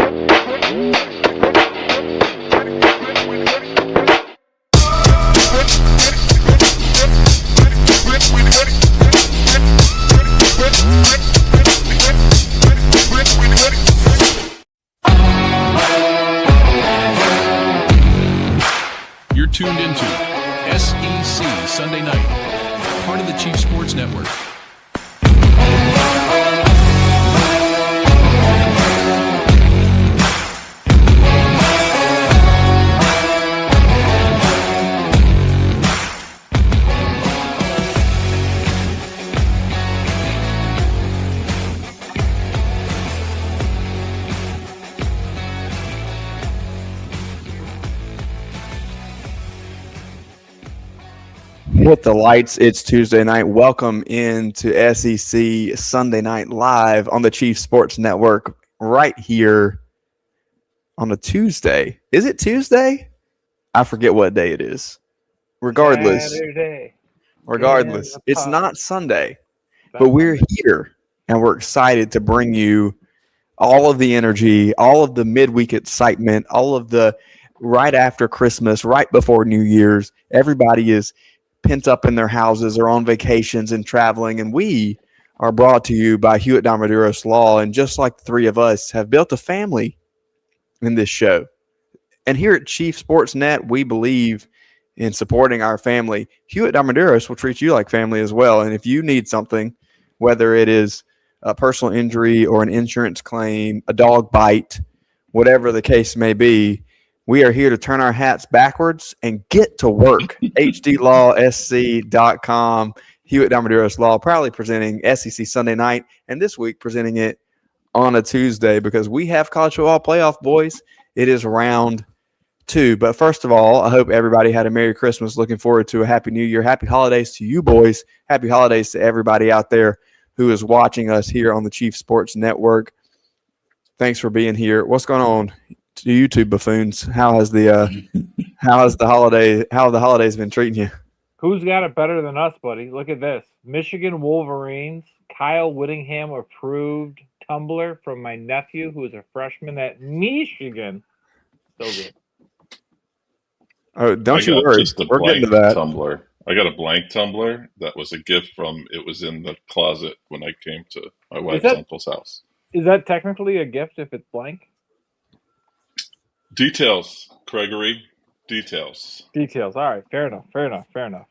You're tuned into SEC Sunday Night, part of the Chief Sports Network. Hit the lights. It's Tuesday night. Welcome into SEC Sunday Night Live on the Chief Sports Network right here on a Tuesday. Is it Tuesday? I forget what day it is. Regardless, it's not Sunday, but we're here and we're excited to bring you all of the energy, all of the midweek excitement, all of the right after Christmas, right before New Year's. Everybody is pent up in their houses or on vacations and traveling, and we are brought to you by Hewitt Maduros Law. And just like the three of us have built a family in this show, and here at Chief Sports Net, we believe in supporting our family. Hewitt Maduros will treat you like family as well. And if you need something, whether it is a personal injury or an insurance claim, a dog bite, whatever the case may be, we are here to turn our hats backwards and get to work. HDLawSC.com, Hewitt Maduros Law, proudly presenting SEC Sunday Night, and this week presenting it on a Tuesday because we have college football playoff, boys. It is round 2. But first of all, I hope everybody had a Merry Christmas. Looking forward to a Happy New Year. Happy holidays to you, boys. Happy holidays to everybody out there who is watching us here on the Chief Sports Network. Thanks for being here. What's going on? To you two buffoons, how have the holidays been treating you? Who's got it better than us, buddy? Look at this. Michigan Wolverines, Kyle Whittingham approved tumbler from my nephew, who is a freshman at Michigan. So good. Oh, don't you worry. We're getting to that. Tumbler. I got a blank tumbler that was a gift it was in the closet when I came to my wife's uncle's house. Is that technically a gift if it's blank? Details, Gregory. Details. All right. Fair enough.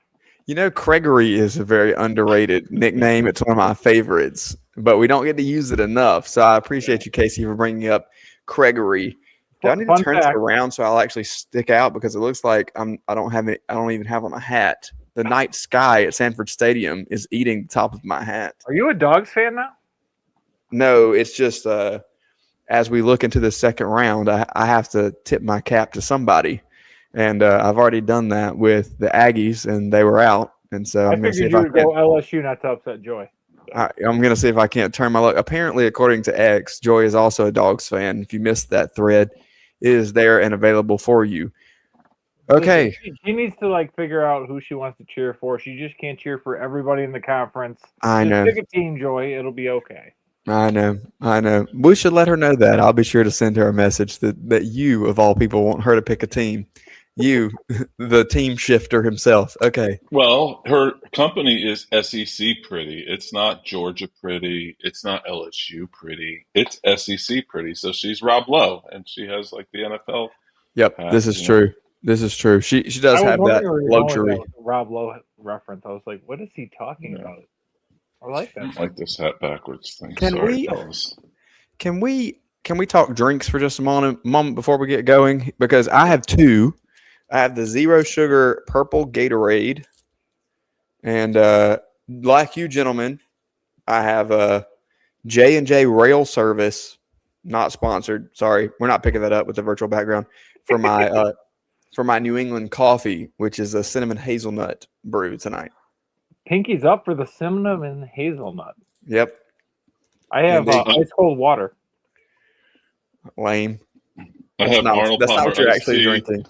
You know, Gregory is a very underrated nickname. It's one of my favorites, but we don't get to use it enough. So I appreciate you, Casey, for bringing up Gregory. Do I need to turn this around so I'll actually stick out because it looks like I don't even have on a hat. The night sky at Sanford Stadium is eating the top of my hat. Are you a Dogs fan now? No, it's just as we look into the second round, I have to tip my cap to somebody. And I've already done that with the Aggies, and they were out. And so I'm going to see if I can go LSU not to upset Joy. I'm going to see if I can't turn my luck. Apparently, according to X, Joy is also a Dogs fan. If you missed that thread, it is there and available for you. Okay. She needs to figure out who she wants to cheer for. She just can't cheer for everybody in the conference. I know. Pick a team, Joy. It'll be okay. I know. We should let her know that. I'll be sure to send her a message that you, of all people, want her to pick a team. You, the team shifter himself. Okay. Well, her company is SEC pretty. It's not Georgia pretty. It's not LSU pretty. It's SEC pretty. So she's Rob Lowe, and she has the NFL. Yep, this is true. This is true. She does have that luxury. Rob Lowe reference. I was like, what is he talking about? I like that. I like this hat backwards thing. Can we talk drinks for just a moment before we get going? Because I have two. I have the zero sugar purple Gatorade, and like you gentlemen, I have a J&J Rail Service, not sponsored. Sorry, we're not picking that up with the virtual background for my New England coffee, which is a cinnamon hazelnut brew tonight. Pinky's up for the cinnamon hazelnut. Yep. I have ice cold water. Lame. That's not what you're actually drinking.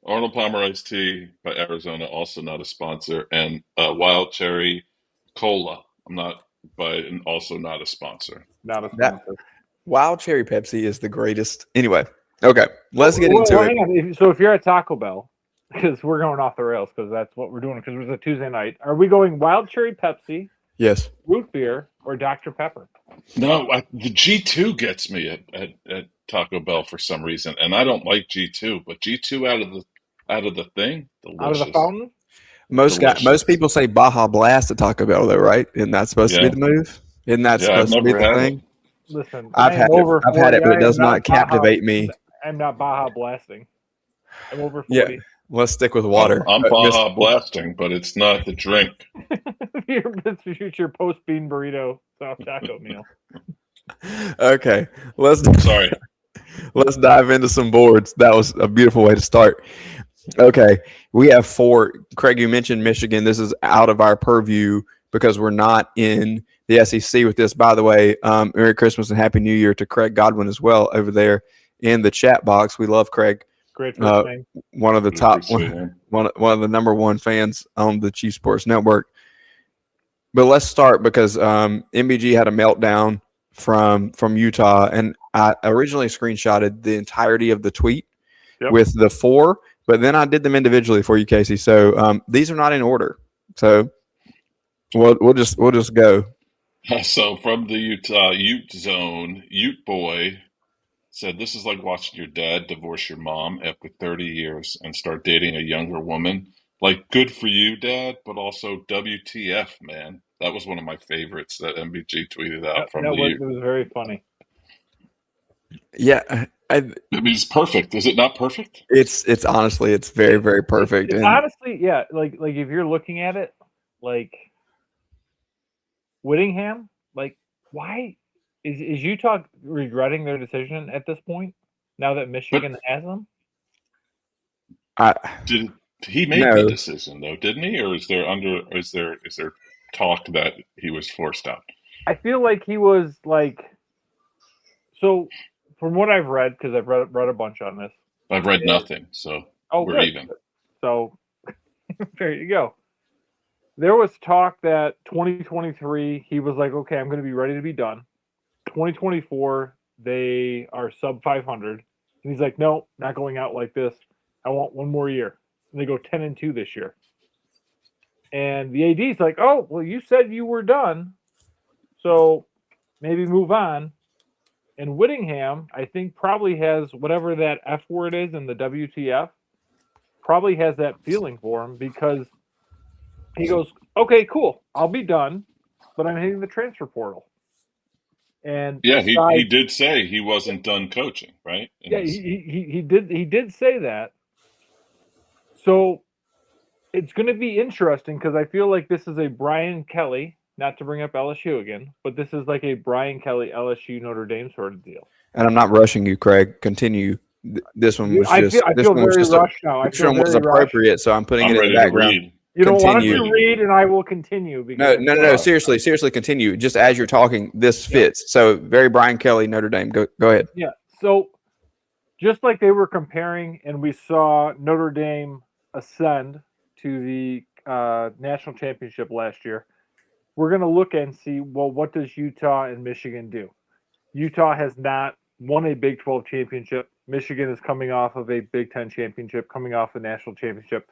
Arnold Palmer iced tea by Arizona, also not a sponsor, and Wild Cherry Cola. I'm not, but also not a sponsor. Not a sponsor. Wild cherry Pepsi is the greatest. Anyway, okay, let's get into Well, it. hang on. So if you're at Taco Bell, because we're going off the rails, because that's what we're doing, because it was a Tuesday night. Are we going wild cherry Pepsi, Yes. root beer, or Dr Pepper? No, the G2 gets me at Taco Bell for some reason, and I don't like G2, but G2 out of the thing, Out of the delicious, fountain? Most delicious. people say Baja Blast at Taco Bell, though, right? Isn't that supposed to be Yeah, the move? Isn't that yeah. I've supposed to be never the had it. thing? Listen, I've I am had it. over I've had 40. it, but it I am does not Baja. captivate me. I'm not Baja blasting. I'm over Yeah, 40. let's stick with I'm, water. I'm Miss- Baja Blasting, but it's not the drink. It's your post bean burrito soft taco meal. Okay, let's Sorry. let's dive into some boards. That was a beautiful way to start. Okay, we have 4. Craig, you mentioned Michigan. This is out of our purview because we're not in the SEC with this. By the way, Merry Christmas and Happy New Year to Craig Godwin as well over there in the chat box. We love Craig. Great first name. One of the We top, appreciate him. one of the number one fans on the Chief Sports Network. But let's start because MBG had a meltdown from Utah, and I originally screenshotted the entirety of the tweet with the 4, but then I did them individually for you, Casey. So these are not in order. So we'll just go. So from the Utah Ute Zone, Ute Boy said, "This is like watching your dad divorce your mom after 30 years and start dating a younger woman. Like, good for you, Dad, but also WTF, man." That was one of my favorites that MBG tweeted out from That the was, Ute. it was very funny. Yeah, I mean, it's perfect. Is it not perfect? it's honestly it's very perfect. And Honestly, yeah. Like if you're looking at it, like Whittingham, like why is Utah regretting their decision at this point? Now that Michigan has them, I Did he made the no, decision though, didn't he? Or is there talk that he was forced out? I feel like he was like. So, from what I've read, because I've read a bunch on this. I've read nothing, so Oh, we're good. even. So there you go. There was talk that 2023 he was like, okay, I'm going to be ready to be done. 2024 they are sub 500, and he's like, no, not going out like this. I want one more year. And they go 10-2 this year. And the AD's like, oh, well, you said you were done, so maybe move on. And Whittingham, I think, probably has whatever that F word is in the WTF, probably has that feeling for him because he goes, okay, cool, I'll be done, but I'm hitting the transfer portal. And Yeah, he besides, did say he wasn't done coaching, right? yeah, he did say that. So it's going to be interesting because I feel like this is a Brian Kelly, not to bring up LSU again, but this is like a Brian Kelly LSU Notre Dame sort of deal. and I'm not rushing you, Craig. Continue. This one was I just feel very rushed now. this one was appropriate, so I'm putting I'm it in ready the to background. read. You know, why don't Continue. you read and I will continue? Because No. Seriously, continue. Just as you're talking, this fits. So very Brian Kelly, Notre Dame. Go ahead. Yeah. So just like they were comparing, and we saw Notre Dame ascend to the national championship last year, we're going to look and see, well, what does Utah and Michigan do? Utah has not won a Big 12 championship. Michigan is coming off of a Big 10 championship, coming off a national championship,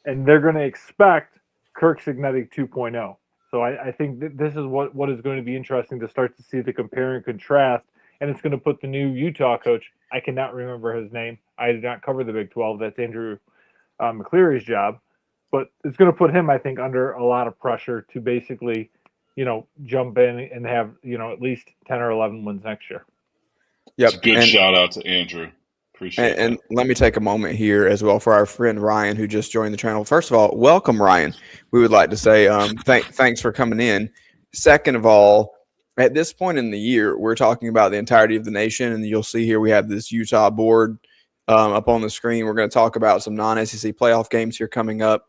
and they're going to expect Kirk Signetti 2.0. So I think this is what is going to be interesting to start to see the compare and contrast, and it's going to put the new Utah coach, I cannot remember his name. I did not cover the Big 12. That's Andrew McCleary's job. But it's going to put him, I think, under a lot of pressure to basically, jump in and have, at least 10 or 11 wins next year. Yep. It's a good shout out to Andrew. Appreciate And that. let me take a moment here as well for our friend Ryan, who just joined the channel. First of all, welcome, Ryan. We would like to say thanks for coming in. Second of all, at this point in the year, we're talking about the entirety of the nation, and you'll see here we have this Utah board up on the screen. We're going to talk about some non-SEC playoff games here coming up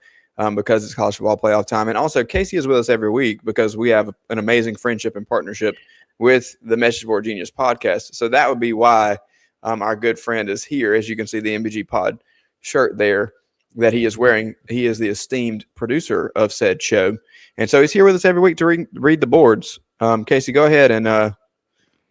because it's college football playoff time. And also, Casey is with us every week because we have an amazing friendship and partnership with the Message Board Genius podcast. So that would be why our good friend is here. As you can see, the MBG Pod shirt there that he is wearing. He is the esteemed producer of said show. And so he's here with us every week to read the boards. Casey, go ahead and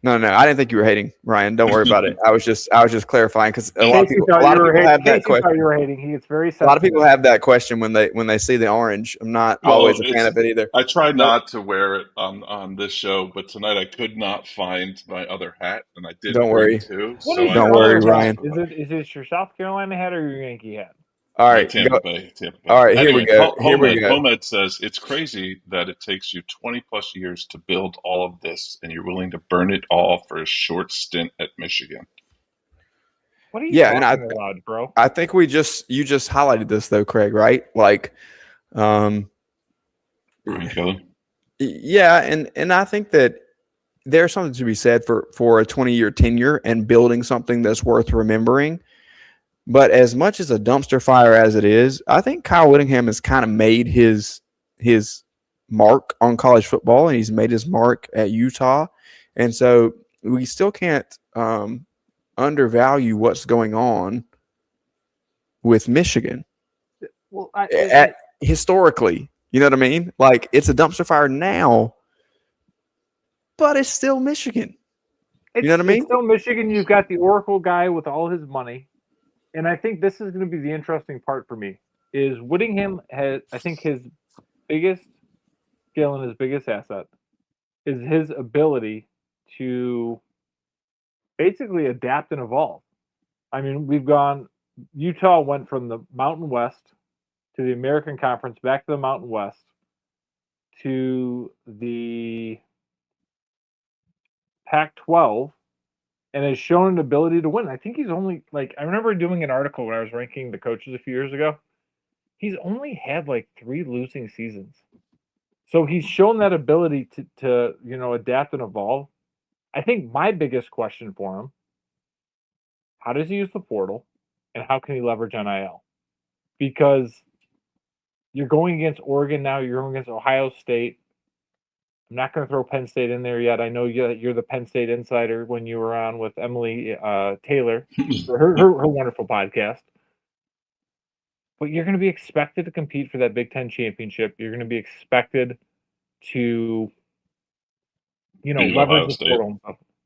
No, I didn't think you were hating, Ryan. Don't worry about it. I was just clarifying because a lot of Casey people have that Casey thought question. you were hating. He gets very A sensitive. lot of people have that question when they see the orange. I'm not always a fan of it either. I try But not to wear it on this show, but tonight I could not find my other hat, and I did don't bring worry. two. What So is I Don't your worry, other hat? Ryan. Is it your South Carolina hat or your Yankee hat? All my right, Tampa go. Bay, Tampa Bay. All right, here we Anyway, go. Here we go. Homed says it's crazy that it takes you 20 plus years to build all of this, and you're willing to burn it all for a short stint at Michigan. What are you Yeah, and talking about, bro? I think you just highlighted this though, Craig. Right? Like, Brian Kelly. yeah, and I think that there's something to be said for a 20-year tenure and building something that's worth remembering. But as much as a dumpster fire as it is, I think Kyle Whittingham has kind of made his mark on college football, and he's made his mark at Utah, and so we still can't undervalue what's going on with Michigan. Well, Historically, you know what I mean? Like, it's a dumpster fire now, but it's still Michigan. You know what I mean? It's still Michigan. You've got the Oracle guy with all his money. And I think this is going to be the interesting part for me is Whittingham has, I think his biggest skill and his biggest asset is his ability to basically adapt and evolve. I mean, Utah went from the Mountain West to the American Conference, back to the Mountain West to the Pac-12, and has shown an ability to win. I think he's only I remember doing an article when I was ranking the coaches a few years ago. He's only had 3 losing seasons. So he's shown that ability to adapt and evolve. I think my biggest question for him, how does he use the portal and how can he leverage NIL? Because you're going against Oregon now, you're going against Ohio State. I'm not going to throw Penn State in there yet. I know you're the Penn State insider when you were on with Emily Taylor for her wonderful podcast. But you're going to be expected to compete for that Big Ten championship. You're going to be expected to, Beat leverage Ohio the State. portal.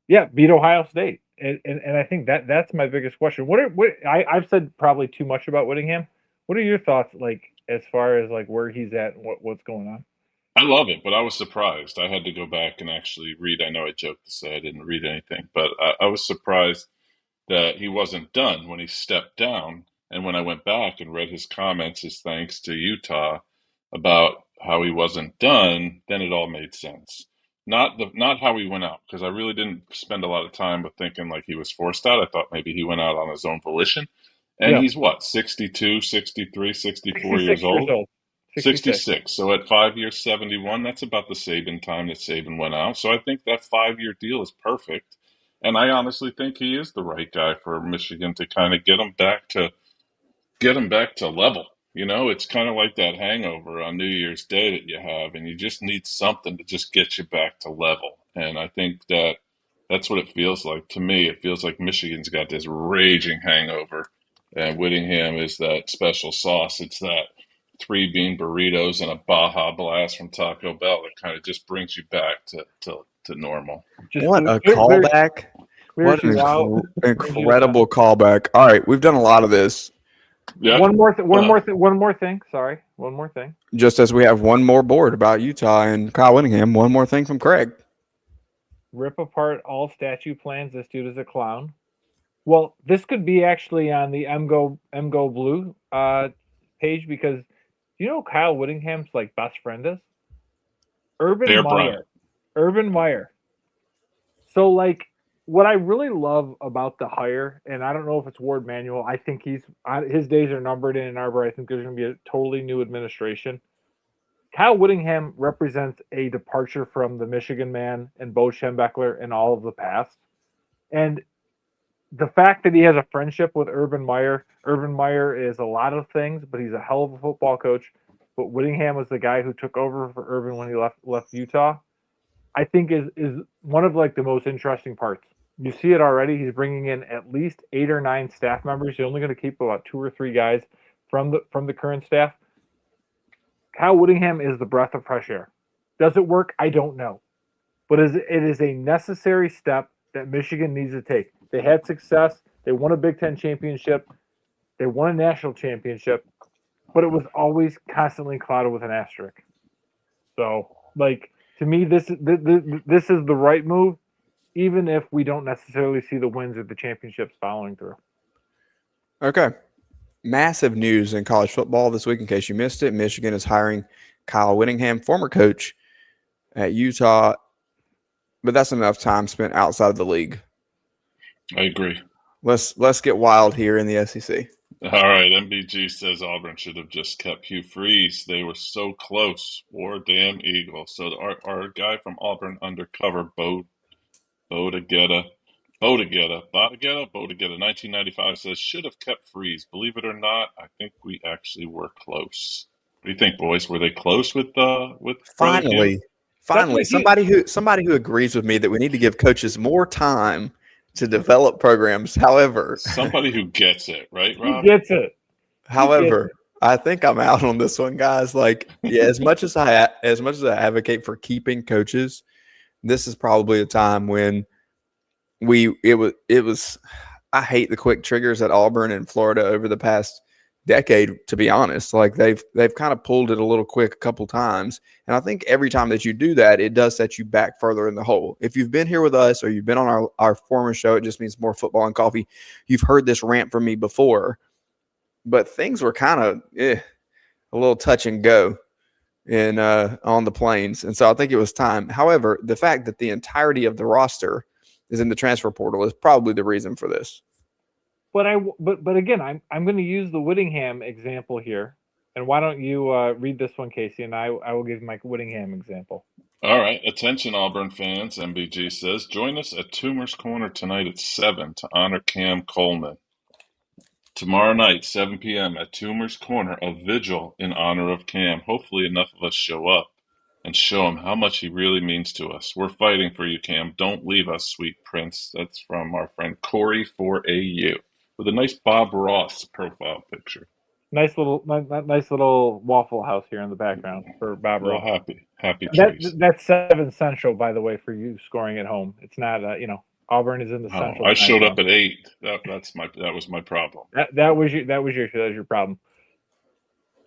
Yeah, beat Ohio State, and I think that's my biggest question. I've said probably too much about Whittingham. What are your thoughts, as far as where he's at, and what's going on? I love it, but I was surprised. I had to go back and actually read. I know I joked to say I didn't read anything, but I was surprised that he wasn't done when he stepped down. And when I went back and read his comments, his thanks to Utah about how he wasn't done, then it all made sense. Not how he went out, because I really didn't spend a lot of time with thinking like he was forced out. I thought maybe he went out on his own volition. And Yeah, he's what, 62, 63, 64 years 66 years old? old. 66. 66. So at 5 years, 71, that's about the Saban time that Saban went out. So I think that 5 year deal is perfect. And I honestly think he is the right guy for Michigan to kind of get them back to level. You know, it's kind of like that hangover on New Year's Day that you have, and you just need something to just get you back to level. And I think that's what it feels like to me. It feels like Michigan's got this raging hangover, and Whittingham is that special sauce. It's that 3 bean burritos and a Baja Blast from Taco Bell that kind of just brings you back to normal. Just What a clears callback! What an you out. incredible callback! All right, we've done a lot of this. Yeah. One more thing. Sorry, one more thing. Just as we have one more board about Utah and Kyle Whittingham, one more thing from Craig. Rip apart all statue plans. This dude is a clown. Well, this could be actually on the MGO Blue page, because you know who Kyle Whittingham's best friend is? Bear Bryant. Urban Meyer. So what I really love about the hire, and I don't know if it's Ward Manuel, I think his days are numbered in Ann Arbor. I think there's going to be a totally new administration. Kyle Whittingham represents a departure from the Michigan man and Bo Schembechler and all of the past. And the fact that he has a friendship with Urban Meyer is a lot of things, but he's a hell of a football coach. But Whittingham was the guy who took over for Urban when he left Utah. I think is one of the most interesting parts. You see it already. He's bringing in at least 8 or 9 staff members. He's only going to keep about 2 or 3 guys from the current staff. Kyle Whittingham is the breath of fresh air. Does it work? I don't know. but it is a necessary step that Michigan needs to take. They had success. They won a Big Ten championship. They won a national championship, but it was always constantly clouded with an asterisk. So, like, to me, this is the right move, even if we don't necessarily see the wins or the championships following through. Okay. Massive news in college football this week, in case you missed it. Michigan is hiring Kyle Whittingham, former coach at Utah, but that's enough time spent outside of the league. I agree. Let's get wild here in the SEC. All right, MBG says Auburn should have just kept Hugh Freeze. They were so close. War damn Eagle. So our guy from Auburn undercover, Bodegetta, 1995 says should have kept Freeze. Believe it or not, I think we actually were close. What do you think, boys? Were they close with Finally somebody who agrees with me that we need to give coaches more time to develop programs. However, somebody who gets it, right, Rob? He gets it. However, I think I'm out on this one, guys. Like, yeah, as much as I advocate for keeping coaches, this is probably a time when it was I hate the quick triggers at Auburn and Florida over the past decade, to be honest. Like they've kind of pulled it a little quick a couple times. And I think every time that you do that, it does set you back further in the hole. If you've been here with us or you've been on our former show, it just means more football and coffee. You've heard this rant from me before, but things were kind of a little touch and go on the Plains. And so I think it was time. However, the fact that the entirety of the roster is in the transfer portal is probably the reason for this. But again, I'm going to use the Whittingham example here. And why don't you read this one, Casey, and I will give my Whittingham example. All right. Attention, Auburn fans, MBG says. Join us at Toomer's Corner tonight at 7 to honor Cam Coleman. Tomorrow night, 7 p.m. at Toomer's Corner, a vigil in honor of Cam. Hopefully enough of us show up and show him how much he really means to us. We're fighting for you, Cam. Don't leave us, sweet prince. That's from our friend Corey 4AU with a nice Bob Ross profile picture. Nice little Waffle House here in the background for Bob Ross. Happy trees. That's 7 Central, by the way, for you scoring at home. It's not, Auburn is in the Central. I showed up at 8. That was my problem. That was your problem.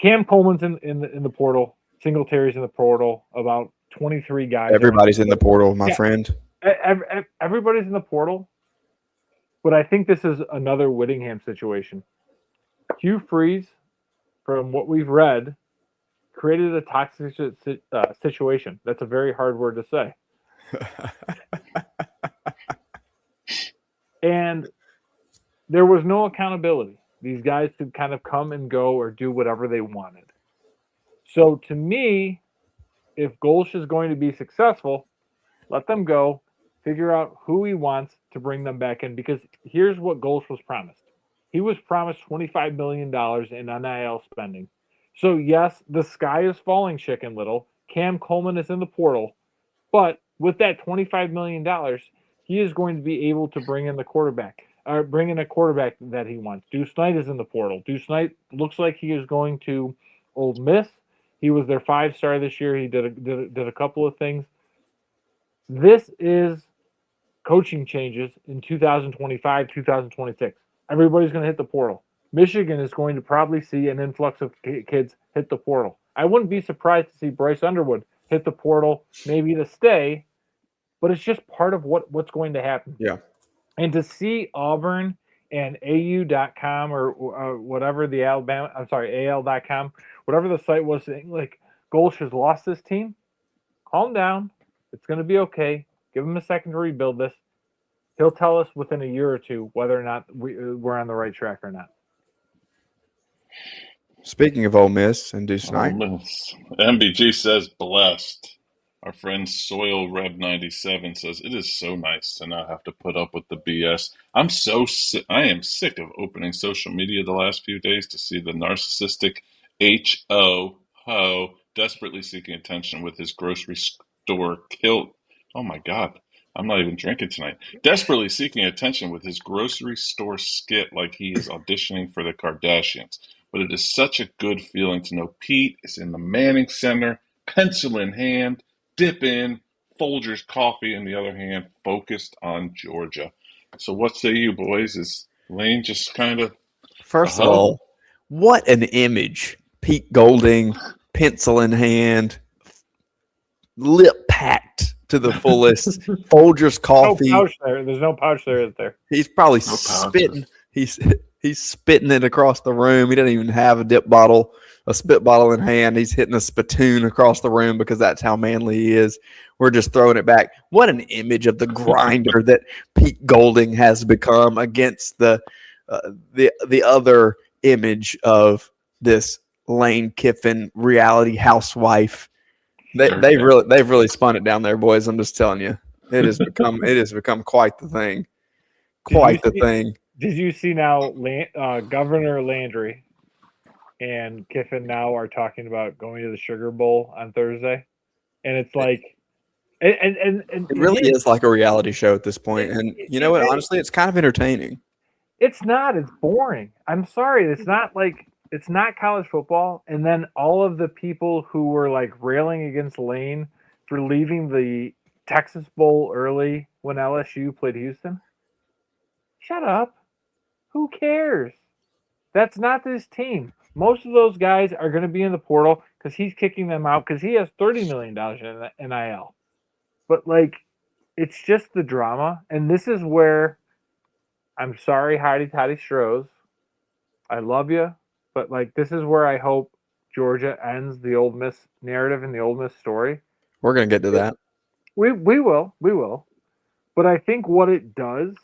Cam Coleman's in the portal. Singletary's in the portal. About 23 guys. Everybody's in the portal, my friend. Everybody's in the portal. But I think this is another Whittingham situation. Hugh Freeze, from what we've read, created a toxic situation. That's a very hard word to say. And there was no accountability. These guys could kind of come and go or do whatever they wanted. So to me, if Golsh is going to be successful, let them go, figure out who he wants to bring them back in. Because here's what Golsh was promised. He was promised $25 million in NIL spending. So yes, the sky is falling, Chicken Little. Cam Coleman is in the portal. But with that $25 million, he is going to be able to bring in a quarterback that he wants. Deuce Knight is in the portal. Deuce Knight looks like he is going to Ole Miss. He was their 5-star this year. He did a couple of things. This is coaching changes in 2025, 2026. Everybody's going to hit the portal. Michigan is going to probably see an influx of kids hit the portal. I wouldn't be surprised to see Bryce Underwood hit the portal, maybe to stay, but it's just part of what's going to happen. Yeah. And to see Auburn and AU.com or whatever the AL.com, whatever the site was saying, like, Golsh has lost this team, calm down. It's going to be okay. Give him a second to rebuild this. He'll tell us within a year or two whether or not we're on the right track or not. Speaking of Ole Miss and Deuce Knight. Ole Miss. MBG says blessed. Our friend Soil Rev 97 says it is so nice to not have to put up with the BS. I am sick of opening social media the last few days to see the narcissistic ho desperately seeking attention with his grocery store kilt. Oh my God. I'm not even drinking tonight. Desperately seeking attention with his grocery store skit like he is auditioning for the Kardashians. But it is such a good feeling to know Pete is in the Manning Center, pencil in hand, dip in, Folgers Coffee, on the other hand, focused on Georgia. So what say you, boys? Is Lane just kind of a First of hoe? all, what an image. Pete Golding, pencil in hand, lip packed to the fullest. Folgers No coffee. pouch there. There's no pouch there, is there? He's probably No pouches. spitting. He's spitting it across the room. He doesn't even have a dip bottle, a spit bottle in hand. He's hitting a spittoon across the room because that's how manly he is. We're just throwing it back. What an image of the grinder that Pete Golding has become against the other image of this Lane Kiffin reality housewife. They've really spun it down there, boys. I'm just telling you, it has become quite the thing. Did you see now Governor Landry and Kiffin now are talking about going to the Sugar Bowl on Thursday? And it's like, and It really is like a reality show at this point. And you know what? Honestly, it's kind of entertaining. It's not. It's boring. I'm sorry. It's not college football. And then all of the people who were like railing against Lane for leaving the Texas Bowl early when LSU played Houston. Shut up. Who cares? That's not this team. Most of those guys are going to be in the portal because he's kicking them out because he has $30 million in NIL. But, like, it's just the drama. And this is where, I'm sorry, Heidi Toddy Strohs. I love you. But, like, this is where I hope Georgia ends the Ole Miss narrative and the Ole Miss story. We're going to get to that. We will. But I think what it does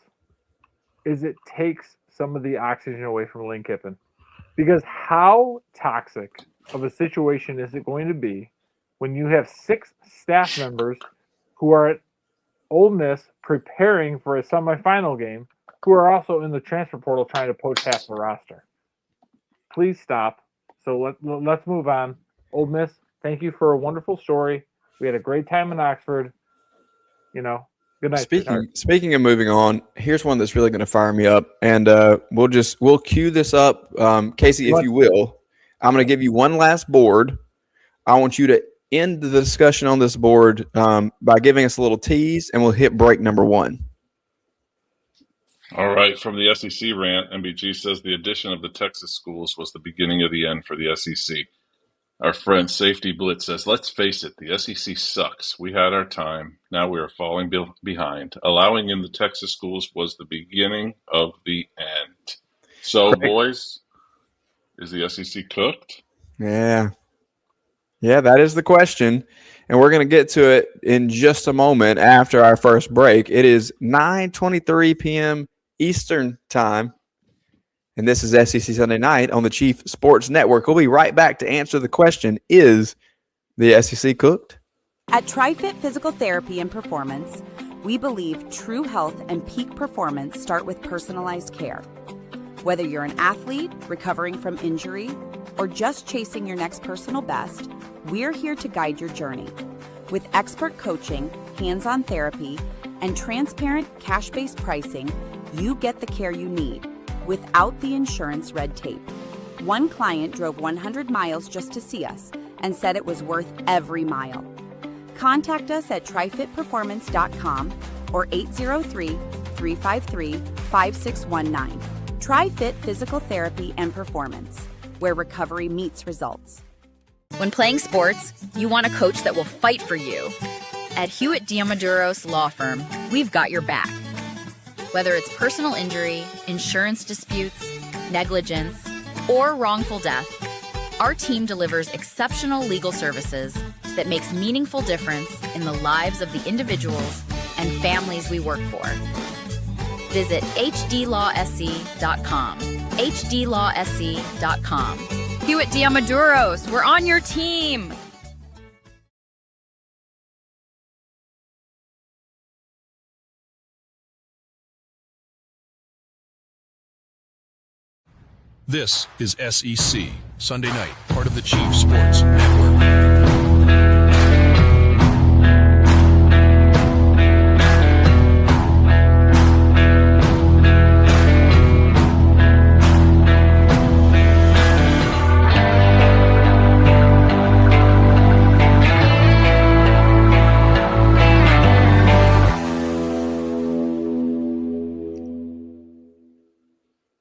is it takes some of the oxygen away from Lane Kiffin. Because how toxic of a situation is it going to be when you have 6 staff members who are at Ole Miss preparing for a semifinal game who are also in the transfer portal trying to poach half the roster? Please stop. So let's move on. Ole Miss, thank you for a wonderful story. We had a great time in Oxford. You know, good night. Speaking of moving on, here's one that's really going to fire me up, and we'll cue this up, Casey, if you will. I'm going to give you one last board. I want you to end the discussion on this board by giving us a little tease, and we'll hit break number 1. All right, from the SEC rant, MBG says the addition of the Texas schools was the beginning of the end for the SEC. Our friend Safety Blitz says, let's face it, the SEC sucks. We had our time. Now we are falling behind. Allowing in the Texas schools was the beginning of the end. So, boys, is the SEC cooked? Yeah, that is the question. And we're going to get to it in just a moment after our first break. It is 9:23 p.m. Eastern time. And this is SEC Sunday Night on the Chief Sports Network. We'll be right back to answer the question, is the SEC cooked? At TriFit Physical Therapy and Performance, we believe true health and peak performance start with personalized care. Whether you're an athlete recovering from injury or just chasing your next personal best, we're here to guide your journey. With expert coaching, hands-on therapy, and transparent cash-based pricing, you get the care you need without the insurance red tape. One client drove 100 miles just to see us and said it was worth every mile. Contact us at trifitperformance.com or 803-353-5619. TriFit Physical Therapy and Performance, where recovery meets results. When playing sports, you want a coach that will fight for you. At Hewitt Diamaduros Law Firm, we've got your back. Whether it's personal injury, insurance disputes, negligence, or wrongful death, our team delivers exceptional legal services that makes meaningful difference in the lives of the individuals and families we work for. Visit hdlawsc.com. hdlawsc.com. Hewitt Diamaduros, we're on your team. This is SEC Sunday Night, part of the Chief Sports Network.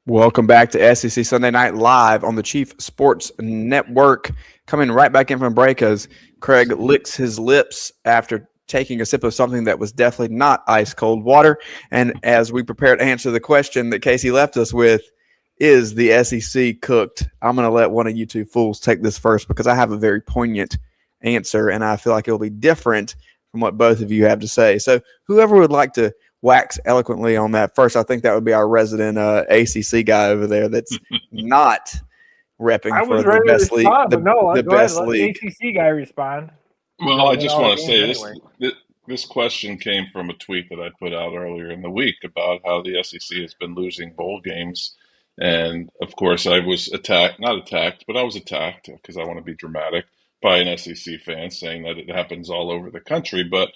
Welcome back to SEC Sunday Night Live on the Chief Sports Network. Coming right back in from break as Craig licks his lips after taking a sip of something that was definitely not ice cold water. And as we prepare to answer the question that Casey left us with, is the SEC cooked? I'm going to let one of you two fools take this first because I have a very poignant answer and I feel like it'll be different from what both of you have to say. So whoever would like to wax eloquently on that first, I think that would be our resident ACC guy over there that's not repping for the best league. The best league. Let the ACC guy respond. Well, I just want to say this question came from a tweet that I put out earlier in the week about how the SEC has been losing bowl games. And, of course, I was not attacked, but I was attacked because I want to be dramatic by an SEC fan saying that it happens all over the country. But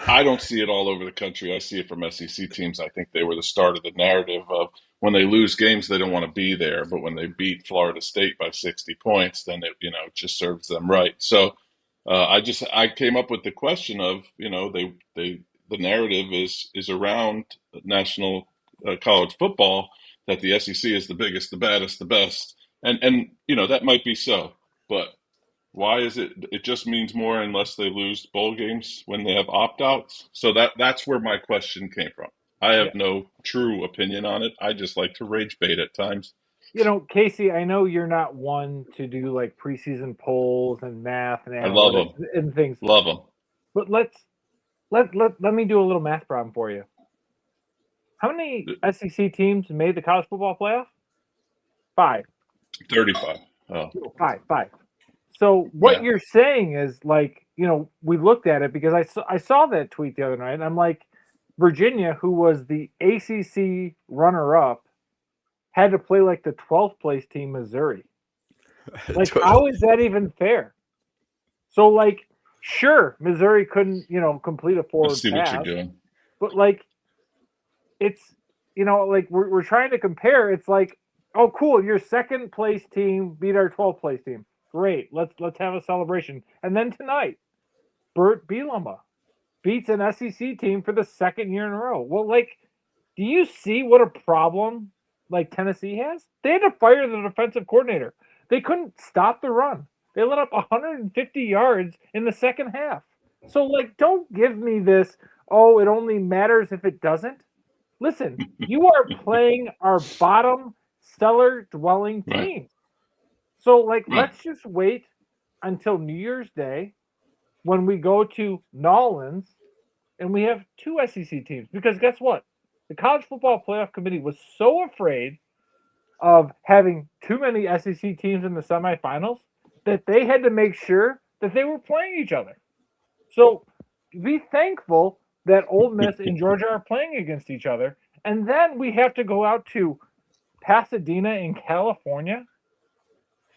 I don't see it all over the country. I see it from SEC teams. I think they were the start of the narrative of when they lose games, they don't want to be there. But when they beat Florida State by 60 points, then it just serves them right. So I came up with the question of, the narrative is around national college football that the SEC is the biggest, the baddest, the best. And that might be so. But why is it? It just means more unless they lose bowl games when they have opt-outs. So that's where my question came from. I have no true opinion on it. I just like to rage bait at times. Casey, I know you're not one to do like preseason polls and math and I love them and things. Love them. But let me do a little math problem for you. How many SEC teams made the college football playoff? 5. 35. Oh. 5. So what you're saying is we looked at it because I saw that tweet the other night and I'm like, Virginia, who was the ACC runner-up, had to play like the 12th place team, Missouri. How is that even fair? So sure, Missouri couldn't, complete a forward pass. See what you're doing. But it's, we're trying to compare. It's like, oh, cool, your second place team beat our 12th place team. Great. Let's have a celebration. And then tonight, Burt Bielema beats an SEC team for the second year in a row. Well, do you see what a problem Tennessee has? They had to fire the defensive coordinator. They couldn't stop the run. They let up 150 yards in the second half. So don't give me this, oh, it only matters if it doesn't. Listen, you are playing our bottom cellar dwelling team. Right. So, let's just wait until New Year's Day when we go to Nolans and we have 2 SEC teams. Because guess what? The College Football Playoff Committee was so afraid of having too many SEC teams in the semifinals that they had to make sure that they were playing each other. So, be thankful that Ole Miss and Georgia are playing against each other. And then we have to go out to Pasadena in California,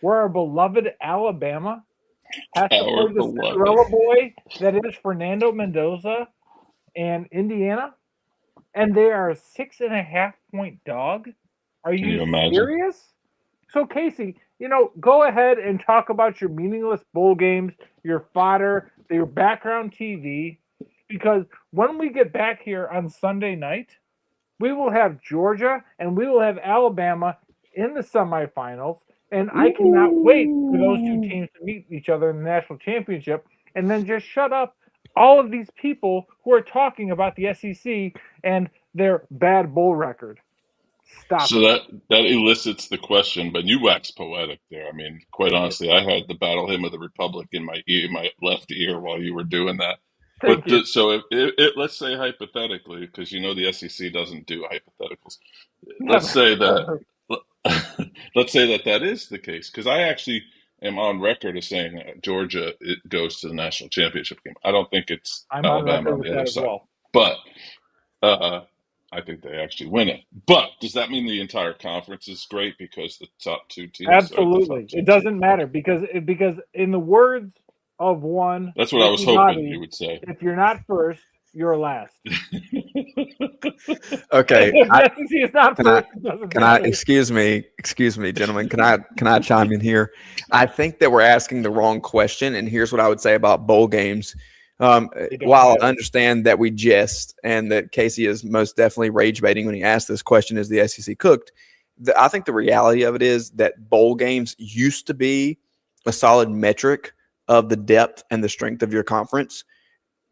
where our beloved Alabama has to play the Cinderella boy that is Fernando Mendoza and Indiana, and they are a 6.5-point dog. Are you serious? So, Casey, go ahead and talk about your meaningless bowl games, your fodder, your background TV, because when we get back here on Sunday night, we will have Georgia and we will have Alabama in the semifinals. And I cannot wait for those 2 teams to meet each other in the national championship and then just shut up all of these people who are talking about the SEC and their bad bowl record. Stop. So that elicits the question, but you wax poetic there. I mean, quite honestly, I had the Battle Hymn of the Republic in my left ear while you were doing that. So if let's say hypothetically, because the SEC doesn't do hypotheticals, let's say that is the case, because I actually am on record as saying that Georgia goes to the national championship game. I don't think it's Alabama on the other side, but I think they actually win it. But does that mean the entire conference is great because the top 2 teams? Absolutely, it doesn't matter because in the words of one, that's what I was hoping you would say. If you're not first, you're last. Okay. Can I excuse me, gentlemen. Can I chime in here? I think that we're asking the wrong question, and here's what I would say about bowl games. While I understand that we jest and that Casey is most definitely rage baiting when he asked this question, is the SEC cooked? I think the reality of it is that bowl games used to be a solid metric of the depth and the strength of your conference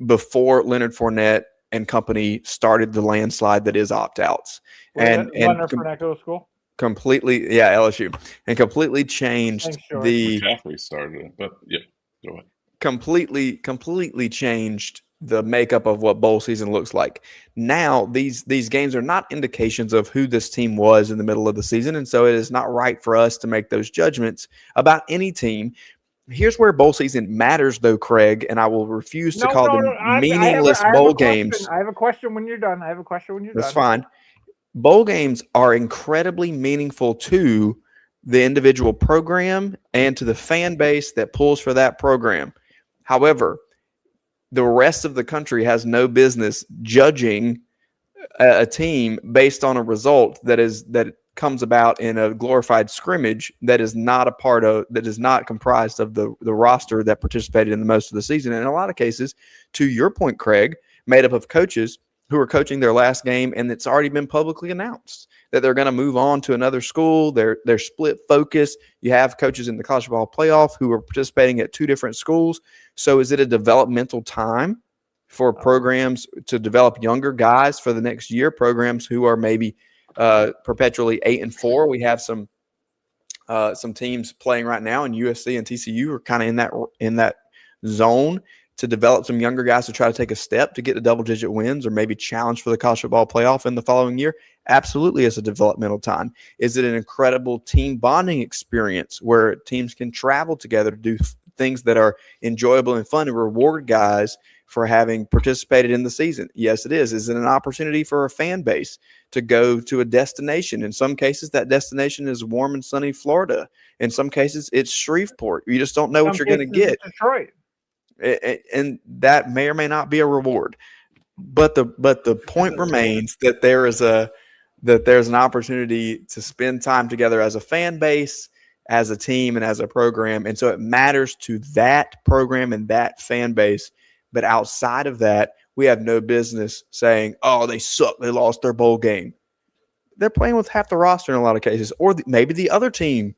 before Leonard Fournette and company started the landslide that is opt-outs. And Leonard Fournette go to school? Completely, yeah, LSU, and completely changed Thanks, George. McCaffrey started it, but yeah, go ahead. completely changed the makeup of what bowl season looks like. Now these games are not indications of who this team was in the middle of the season, and so it is not right for us to make those judgments about any team. Here's where bowl season matters, though, Craig, and I will refuse to call them meaningless bowl games. I have a question when you're done. That's fine. Bowl games are incredibly meaningful to the individual program and to the fan base that pulls for that program. However, the rest of the country has no business judging a team based on a result that comes about in a glorified scrimmage that is not comprised of the roster that participated in the most of the season. And in a lot of cases, to your point, Craig, made up of coaches who are coaching their last game, and it's already been publicly announced that they're going to move on to another school. They're split focus. You have coaches in the college football playoff who are participating at two different schools. So is it a developmental time for programs to develop younger guys for the next year? Programs who are maybe perpetually 8-4. We have some teams playing right now, and USC and TCU are kind of in that zone to develop some younger guys to try to take a step to get to double-digit wins or maybe challenge for the college football playoff in the following year. Absolutely, it's a developmental time. Is it an incredible team bonding experience where teams can travel together to do things that are enjoyable and fun and reward guys for having participated in the season? Yes, it is. Is it an opportunity for a fan base to go to a destination? In some cases, that destination is warm and sunny Florida. In some cases, it's Shreveport. You just don't know what you're going to get. Detroit. And that may or may not be a reward. But the point remains that there's an opportunity to spend time together as a fan base, as a team, and as a program. And so it matters to that program and that fan base. But outside of that, we have no business saying, oh, they suck, they lost their bowl game. They're playing with half the roster in a lot of cases. Or maybe the other team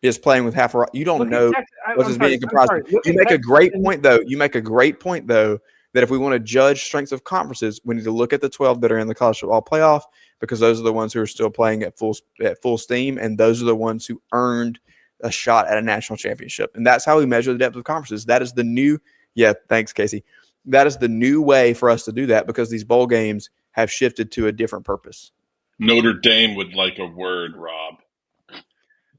is playing with half a – you don't know what is being comprised. You make a great point, though. That if we want to judge strengths of conferences, we need to look at the 12 that are in the college football playoff, because those are the ones who are still playing at full steam, and those are the ones who earned a shot at a national championship. And that's how we measure the depth of conferences. That is the new – yeah, thanks, Casey. That is the new way for us to do that, because these bowl games have shifted to a different purpose. Notre Dame would like a word, Rob.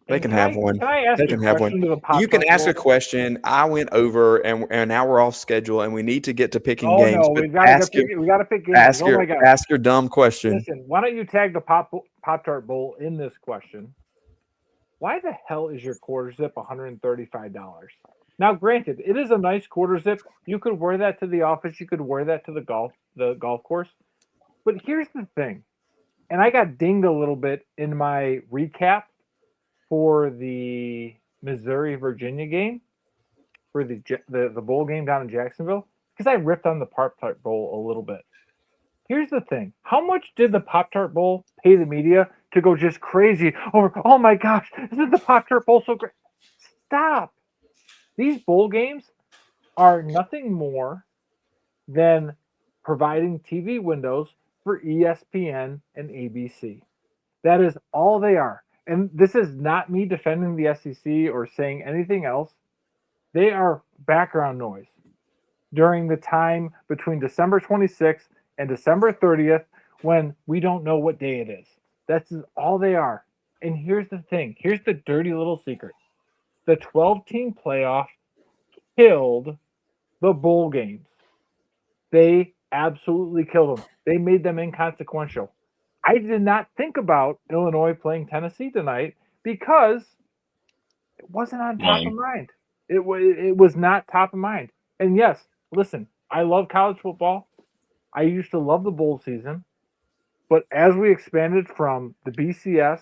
They can have one. Can I ask a question to the Pop-Tart You can ask Bowl? a question. I went over, and now we're off schedule, and we need to get to picking games. No, we got to pick games. Ask your dumb question. Listen, why don't you tag the Pop-Tart Bowl in this question? Why the hell is your quarter zip $135? Now, granted, it is a nice quarter zip. You could wear that to the office. You could wear that to the golf course. But here's the thing, and I got dinged a little bit in my recap for the Missouri-Virginia game, for the bowl game down in Jacksonville, because I ripped on the Pop-Tart Bowl a little bit. Here's the thing. How much did the Pop-Tart Bowl pay the media to go just crazy over, oh my gosh, isn't the Pop-Tart Bowl so great? Stop. These bowl games are nothing more than providing TV windows for ESPN and ABC. That is all they are. And this is not me defending the SEC or saying anything else. They are background noise during the time between December 26th and December 30th, when we don't know what day it is. That's all they are. And here's the thing. Here's the dirty little secret. The 12-team playoff killed the bowl games. They absolutely killed them. They made them inconsequential. I did not think about Illinois playing Tennessee tonight because it wasn't on top of mind. It was not top of mind. And yes, listen, I love college football. I used to love the bowl season. But as we expanded from the BCS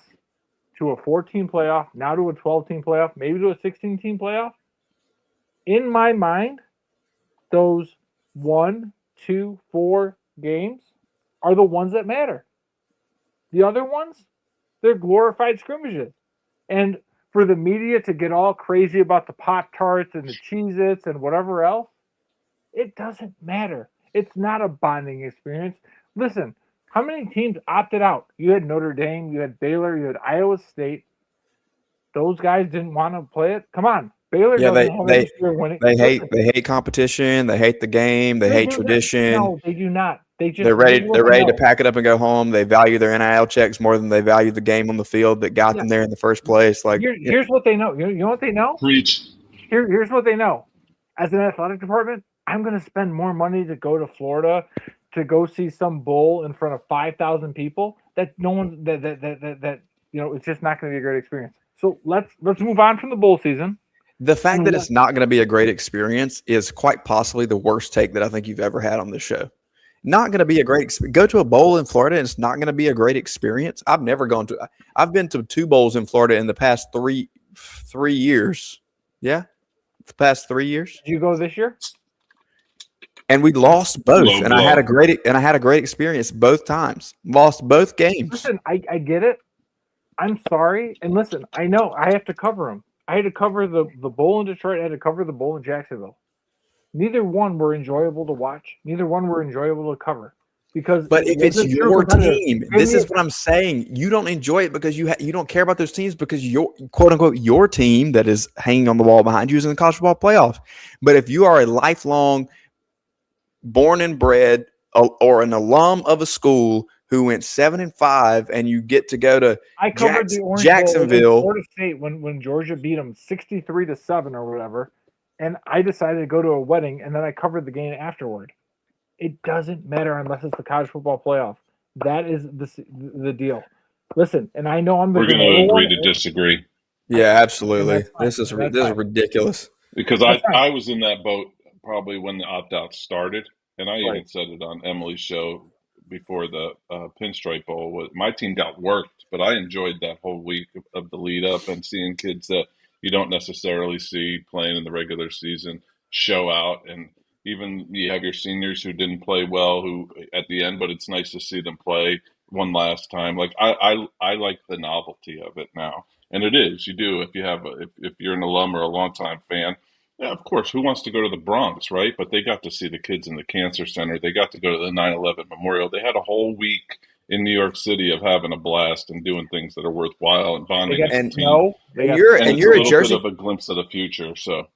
to a 14 playoff, now to a 12-team playoff, maybe to a 16-team playoff, in my mind, those 1, 2, 4 games are the ones that matter. The other ones, They're glorified scrimmages. And for the media to get all crazy about the Pop-Tarts and the Cheez-Its and whatever else, it doesn't matter. It's not a bonding experience. Listen, how many teams opted out? You had Notre Dame, you had Baylor, you had Iowa State. Those guys didn't want to play it. Come on. Baylor Yeah, doesn't have any fear of winning. they hate competition. They hate the game. They hate tradition. No, they do not. They're ready to pack it up and go home. They value their NIL checks more than they value the game on the field that got them there in the first place. Like, here's what they know. You know what they know? Preach. Here's what they know. As an athletic department, I'm going to spend more money to go to Florida to go see some bowl in front of 5,000 people. That no one that it's just not going to be a great experience. So let's move on from the bowl season. The fact that it's not going to be a great experience is quite possibly the worst take that I think you've ever had on this show. Not going to be a great experience. Go to a bowl in Florida and it's not going to be a great experience. I've been to 2 bowls in Florida in the past three years. Yeah. The past 3 years. Did you go this year? And we lost both. I had a great experience both times. Lost both games. Listen, I get it. I'm sorry. And listen, I know I have to cover them. I had to cover the bowl in Detroit. I had to cover the bowl in Jacksonville. Neither one were enjoyable to watch. Neither one were enjoyable to cover. But if it's your team, this is what I'm saying. You don't enjoy it because you don't care about those teams because your quote unquote your team that is hanging on the wall behind you is in the college football playoff. But if you are a lifelong born and bred or an alum of a school who went 7-5 and you get to go to Jacksonville, Florida State when Georgia beat them 63-7 or whatever, and I decided to go to a wedding and then I covered the game afterward. It doesn't matter unless it's the college football playoff. That is the deal. Listen, and I know we're going to agree to disagree. Yeah, absolutely. This is ridiculous. Because I was in that boat probably when the opt-out started, and I even said it on Emily's show before the Pinstripe Bowl. My team got worked, but I enjoyed that whole week of the lead up and seeing kids that you don't necessarily see playing in the regular season show out. And even you have your seniors who didn't play well who at the end, but it's nice to see them play one last time. Like I like the novelty of it now. And it is, you do. If you're an alum or a longtime fan, yeah, of course, who wants to go to the Bronx, right? But they got to see the kids in the Cancer Center. They got to go to the 9/11 Memorial. They had a whole week in New York City of having a blast and doing things that are worthwhile and bonding as a team. You're a Jersey, bit of a glimpse of the future. So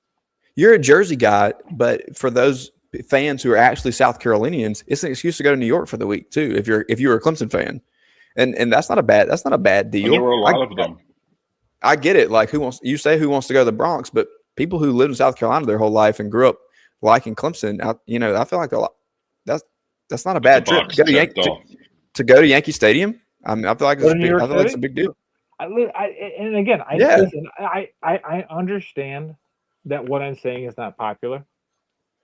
you're a Jersey guy, but for those fans who are actually South Carolinians, it's an excuse to go to New York for the week too. If you're a Clemson fan, and that's not a bad deal. And there were a lot of them. I get it. Like who wants to go to the Bronx, but people who lived in South Carolina their whole life and grew up liking Clemson, I feel like that's not a bad trip to go to Yankee Stadium. I mean, I feel like it's a big deal. I understand that what I'm saying is not popular,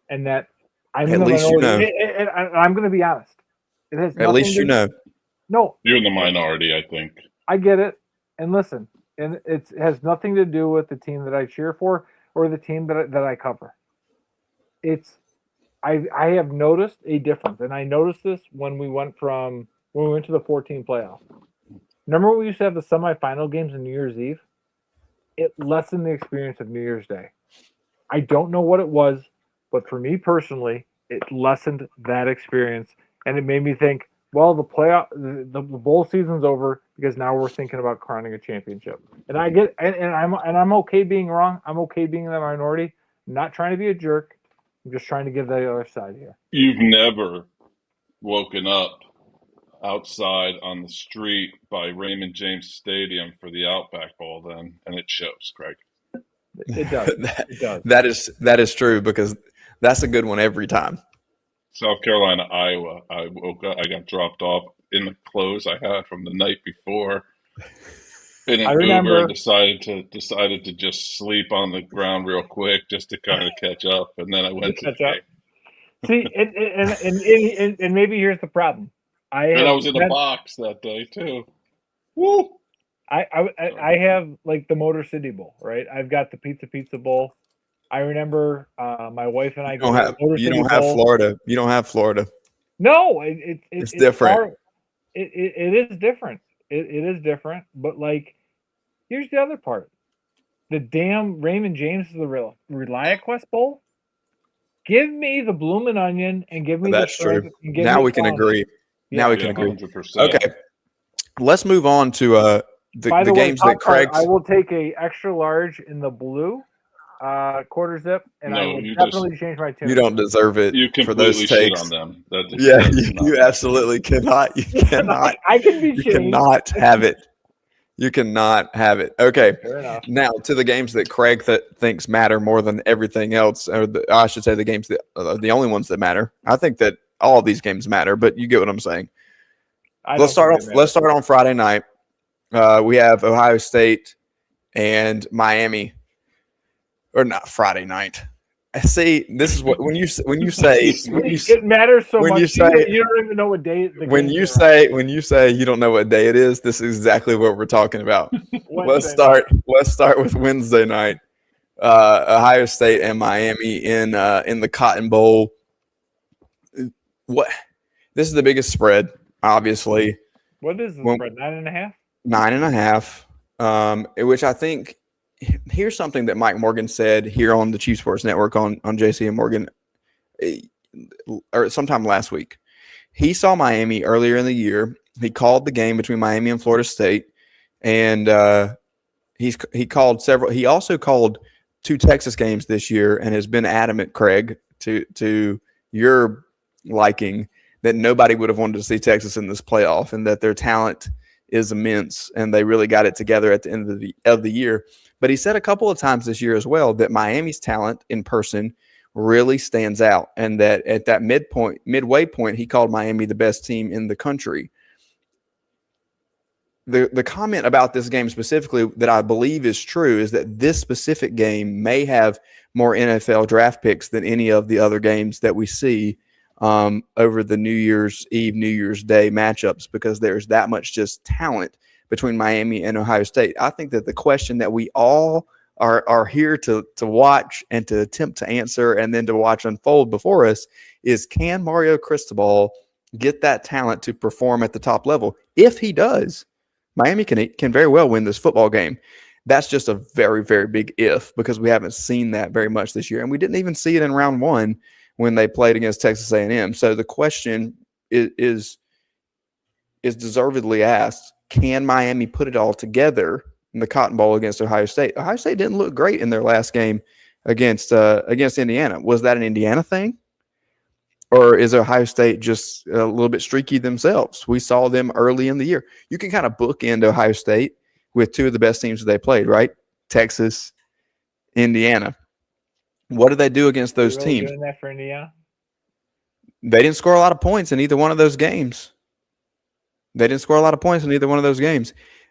and that I'm going to be honest. At least you know. No, you're in the minority. I think I get it, and listen, and it has nothing to do with the team that I cheer for or the team that I cover. I have noticed a difference, and I noticed this when we went to the 14 playoff. Remember when we used to have the semifinal games on New Year's Eve? It lessened the experience of New Year's Day. I don't know what it was, but for me personally, it lessened that experience, and it made me think, well, the bowl season's over because now we're thinking about crowning a championship. And I get, and I'm okay being wrong. I'm okay being in the minority. I'm not trying to be a jerk. I'm just trying to give the other side here. You've never woken up outside on the street by Raymond James Stadium for the Outback Bowl then, and it shows, Craig. It does. That is true because that's a good one every time. South Carolina, Iowa. I woke up. I got dropped off in the clothes I had from the night before. In an Uber, and decided to just sleep on the ground real quick just to kind of catch up, and then I went to catch up. See, and maybe here's the problem. I was in a box that day too. Woo! I have like the Motor City Bowl, right? I've got the Pizza Bowl. I remember my wife and I go to the Motor City Bowl. You don't have Florida. You don't have Florida. No, it's different. It is different. It is different, but like, here's the other part: the damn Raymond James is the real ReliaQuest Bowl. Give me the bloomin' onion and give me the That's shrimp true. and give Now me we can salami. agree. Now we can Yeah, agree. 100%. Okay, let's move on to By the the way, games that Pop-Tart, Craig's. I will take a extra large in the blue quarter zip, and I No, will you definitely change my tune. You don't deserve it you for those completely shit takes. on them. Yeah, That's not you happening. absolutely cannot. You cannot. I can be You changed. cannot have it. You cannot have it. Okay. Fair enough. Now to the games that Craig thinks matter more than everything else, or I should say the games that are the only ones that matter. I think that all of these games matter, but you get what I'm saying. Let's start on Friday night. We have Ohio State and Miami, or not Friday night. See, this is what when you say It matters so when much. you say You don't even know what day. when you say you don't know what day it is. This is exactly what we're talking about. Let's start with Wednesday night. Ohio State and Miami in the Cotton Bowl. What? This is the biggest spread, obviously. What is the spread? 9.5. 9.5. Which I think. Here's something that Mike Morgan said here on the Chief Sports Network on JC and Morgan, or sometime last week. He saw Miami earlier in the year. He called the game between Miami and Florida State, and he called several. He also called 2 Texas games this year, and has been adamant, Craig, to your liking, that nobody would have wanted to see Texas in this playoff, and that their talent is immense, and they really got it together at the end of the year. But he said a couple of times this year as well that Miami's talent in person really stands out, and that at that midway point, he called Miami the best team in the country. The comment about this game specifically that I believe is true is that this specific game may have more NFL draft picks than any of the other games that we see over the New Year's Eve, New Year's Day matchups, because there's that much just talent between Miami and Ohio State. I think that the question that we all are here to watch and to attempt to answer and then to watch unfold before us is, can Mario Cristobal get that talent to perform at the top level? If he does, Miami can very well win this football game. That's just a very, very big if, because we haven't seen that very much this year. And we didn't even see it in round 1 when they played against Texas A&M. So the question is deservedly asked, can Miami put it all together in the Cotton Bowl against Ohio State? Ohio State didn't look great in their last game against Indiana. Was that an Indiana thing? Or is Ohio State just a little bit streaky themselves? We saw them early in the year. You can kind of bookend Ohio State with 2 of the best teams that they played, right? Texas, Indiana. What did they do against those teams? Doing that for Indiana? They didn't score a lot of points in either one of those games.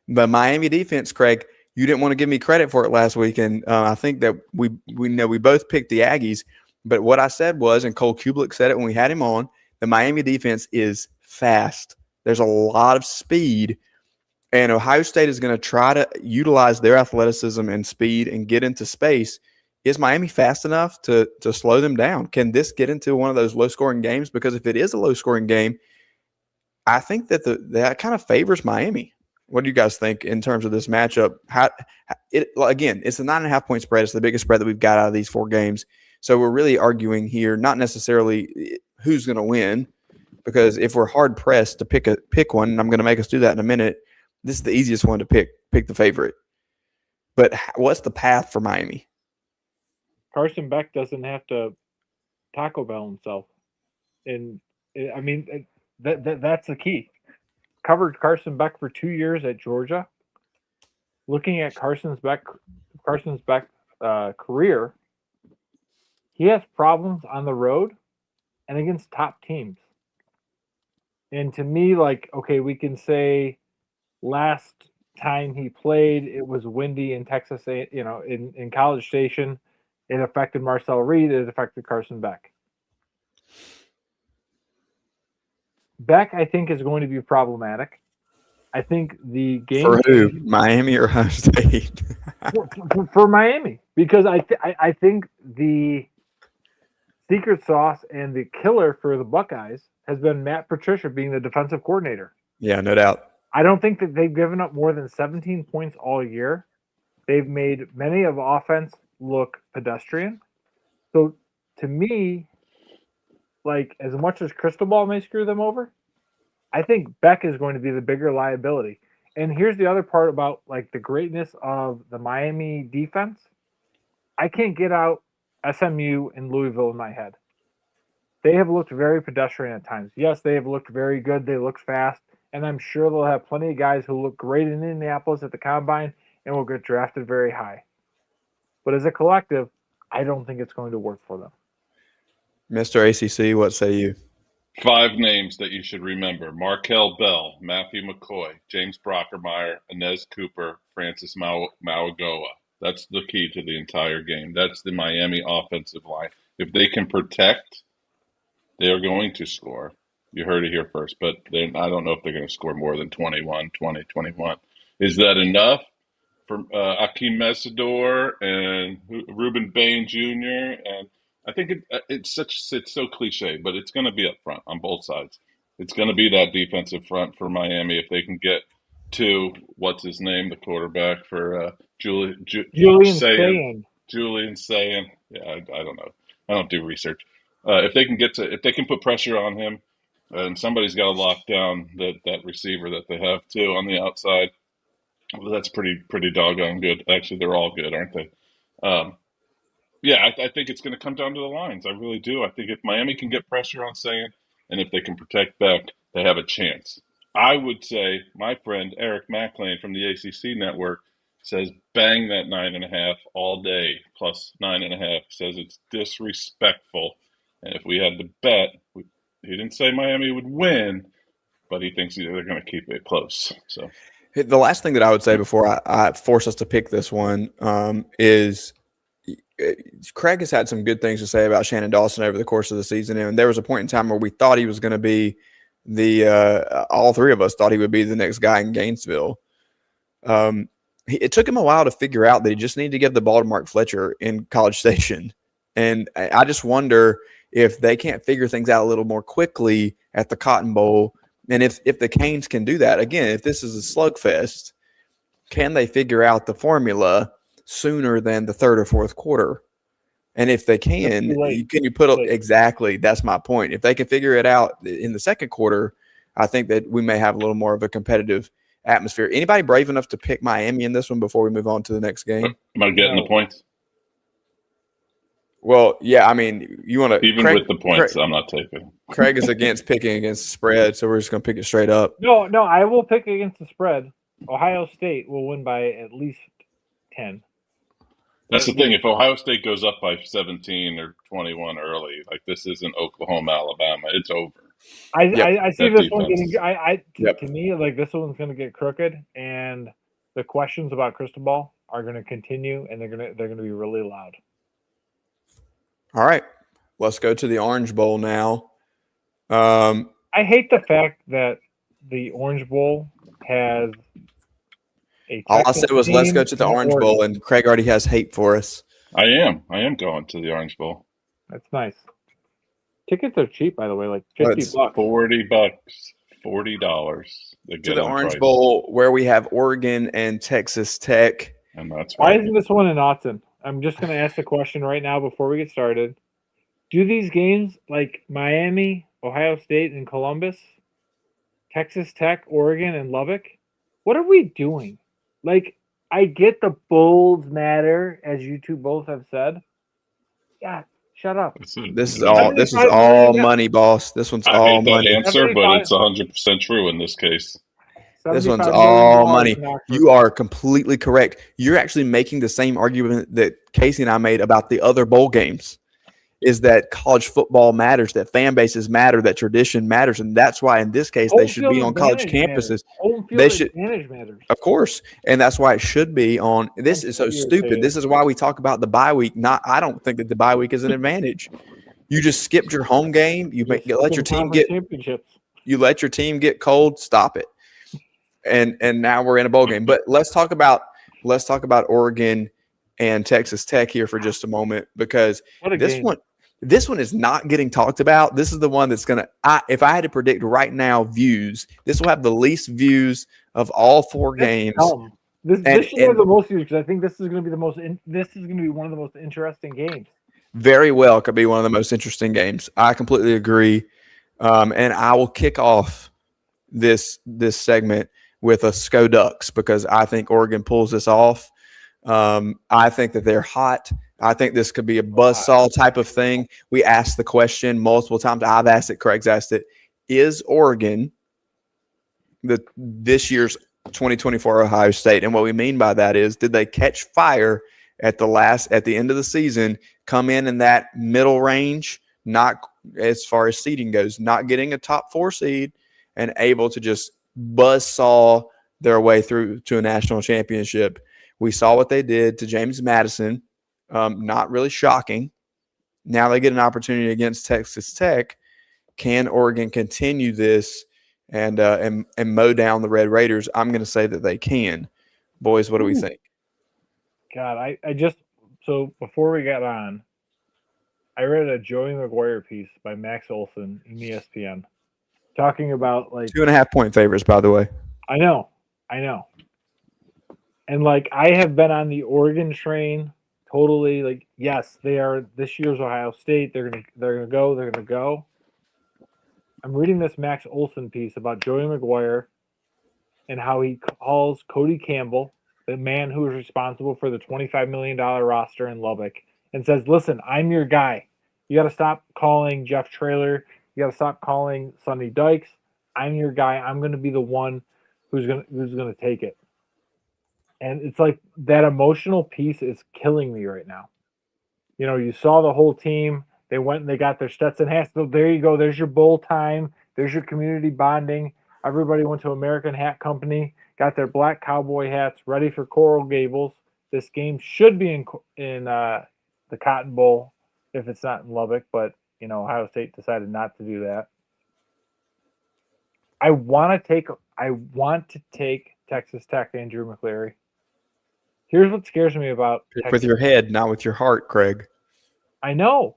But Miami defense, Craig, you didn't want to give me credit for it last week, and I think that we know we both picked the Aggies. But what I said was, and Cole Kublik said it when we had him on, the Miami defense is fast. There's a lot of speed, and Ohio State is going to try to utilize their athleticism and speed and get into space. Is Miami fast enough to slow them down? Can this get into one of those low-scoring games? Because if it is a low-scoring game, I think that that kind of favors Miami. What do you guys think in terms of this matchup? Again, it's a 9.5-point spread. It's the biggest spread that we've got out of these 4 games. So we're really arguing here, not necessarily who's going to win, because if we're hard pressed to pick one, and I'm going to make us do that in a minute, this is the easiest one to pick the favorite. But what's the path for Miami? Carson Beck doesn't have to Taco Bell himself, and I mean that's the key. Covered Carson Beck for 2 years at Georgia. Looking at Carson's Beck career, he has problems on the road and against top teams. And to me, like, okay, we can say last time he played, it was windy in Texas, in College Station. It affected Marcel Reed. It affected Carson Beck. Beck, I think, is going to be problematic. I think the game for who? Miami or Ohio State? for Miami, because I think the secret sauce and the killer for the Buckeyes has been Matt Patricia being the defensive coordinator. Yeah, no doubt. I don't think that they've given up more than 17 points all year. They've made many of offense look pedestrian. So to me, like as much as Cristobal may screw them over, I think Beck is going to be the bigger liability. And here's the other part about like the greatness of the Miami defense. I can't get out SMU and Louisville in my head. They have looked very pedestrian at times. Yes, they have looked very good. They look fast. And I'm sure they'll have plenty of guys who look great in Indianapolis at the combine and will get drafted very high. But as a collective, I don't think it's going to work for them. Mr. ACC, what say you? 5 names that you should remember: Markel Bell, Matthew McCoy, James Brockermeyer, Inez Cooper, Francis Mauagoa. That's the key to the entire game. That's the Miami offensive line. If they can protect, they are going to score. You heard it here first, but I don't know if they're going to score more than 20, 21. Is that enough for Akeem Mesidor and Ruben Bain Jr.? And I think it's so cliche, but it's going to be up front on both sides. It's going to be that defensive front for Miami if they can get to what's his name, the quarterback for Julian Sayin. Julian Sayin. Yeah, I don't know. I don't do research. If they can put pressure on him, and somebody's got to lock down that receiver that they have too on the outside. Well, that's pretty doggone good. Actually, they're all good, aren't they? Yeah, I think it's going to come down to the lines. I really do. I think if Miami can get pressure on Sayin, and if they can protect Beck, they have a chance. I would say my friend Eric McLean from the ACC Network says bang that 9.5 all day, plus 9.5. Says it's disrespectful. And if we had to bet, he didn't say Miami would win, but he thinks they're going to keep it close. So the last thing that I would say before I force us to pick this one is Craig has had some good things to say about Shannon Dawson over the course of the season. And there was a point in time where we thought he was going to be all three of us thought he would be the next guy in Gainesville. It took him a while to figure out that he just needed to give the ball to Mark Fletcher in College Station. And I just wonder if they can't figure things out a little more quickly at the Cotton Bowl. And if the Canes can do that, again, if this is a slugfest, can they figure out the formula sooner than the third or fourth quarter? And if they can you put up exactly, that's my point. If they can figure it out in the second quarter, I think that we may have a little more of a competitive atmosphere. Anybody brave enough to pick Miami in this one before we move on to the next game? Am I getting the points? Well, yeah, I mean, you want to even Craig, with the points. I'm not taking. Craig is against picking against the spread, so we're just going to pick it straight up. No, I will pick against the spread. Ohio State will win by at least 10. That's the thing. If Ohio State goes up by 17 or 21 early, like this isn't Oklahoma, Alabama, it's over. I see this one getting. Yep. To me, like this one's going to get crooked, and the questions about Cristobal are going to continue, and they're going to be really loud. All right, let's go to the Orange Bowl now. I hate the fact that the Orange Bowl has a. All I said was let's go to the Orange Bowl, and Craig already has hate for us. I am going to the Orange Bowl. That's nice. Tickets are cheap, by the way, like $50. $40, $40. To the Orange Bowl, where we have Oregon and Texas Tech. And that's why isn't this one in Austin? I'm just going to ask the question right now before we get started. Do these games like Miami, Ohio State, and Columbus, Texas Tech, Oregon, and Lubbock, what are we doing? Like, I get the bowls matter, as you two both have said. Yeah, shut up. This is all money, boss. This one's all money. I hate that answer, but it's 100% true in this case. This one's all money. You are completely correct. You're actually making the same argument that Casey and I made about the other bowl games, is that college football matters, that fan bases matter, that tradition matters. And that's why in this case, they should be on college campuses. They should, of course. And that's why it should be on. This is so stupid. This is why we talk about the bye week. I don't think that the bye week is an advantage. You just skipped your home game. You let your team get cold. Stop it. And now we're in a bowl game. But let's talk about Oregon and Texas Tech here for just a moment, because this one, This one is not getting talked about. This is the one that's going to, if I had to predict right now views, this will have the least views of all 4 games. Dumb. This should have the most views because I think this is going to be this is going to be one of the most interesting games. Very well could be one of the most interesting games. I completely agree. And I will kick off this segment with a SCO Ducks because I think Oregon pulls this off. I think that they're hot. I think this could be a buzzsaw type of thing. We asked the question multiple times. I've asked it. Craig's asked it. Is Oregon this year's 2024 Ohio State? And what we mean by that is, did they catch fire at the end of the season, come in that middle range, not as far as seeding goes, not getting a top 4 seed, and able to just buzzsaw their way through to a national championship? We saw what they did to James Madison. Not really shocking. Now they get an opportunity against Texas Tech. Can Oregon continue this and mow down the Red Raiders? I'm going to say that they can. Boys, what do we think? God, I just so before we got on, I read a Joey McGuire piece by Max Olson in ESPN talking about like 2.5 point favorites, by the way. I know. And like I have been on the Oregon train totally. Like, yes, they are this year's Ohio State. They're gonna go. I'm reading this Max Olson piece about Joey McGuire and how he calls Cody Campbell, the man who is responsible for the $25 million roster in Lubbock, and says, listen, I'm your guy. You got to stop calling Jeff Traylor. You got to stop calling Sonny Dykes. I'm your guy. I'm going to be the one who's going to take it. And it's like that emotional piece is killing me right now. You know, you saw the whole team. They went and they got their Stetson hats. So there you go. There's your bowl time. There's your community bonding. Everybody went to American Hat Company, got their black cowboy hats ready for Coral Gables. This game should be in the Cotton Bowl if it's not in Lubbock, but you know Ohio State decided not to do that. I want to take Texas Tech, Andrew McCleary. Here's what scares me about Pick Texas. with your head, not with your heart, Craig. I know.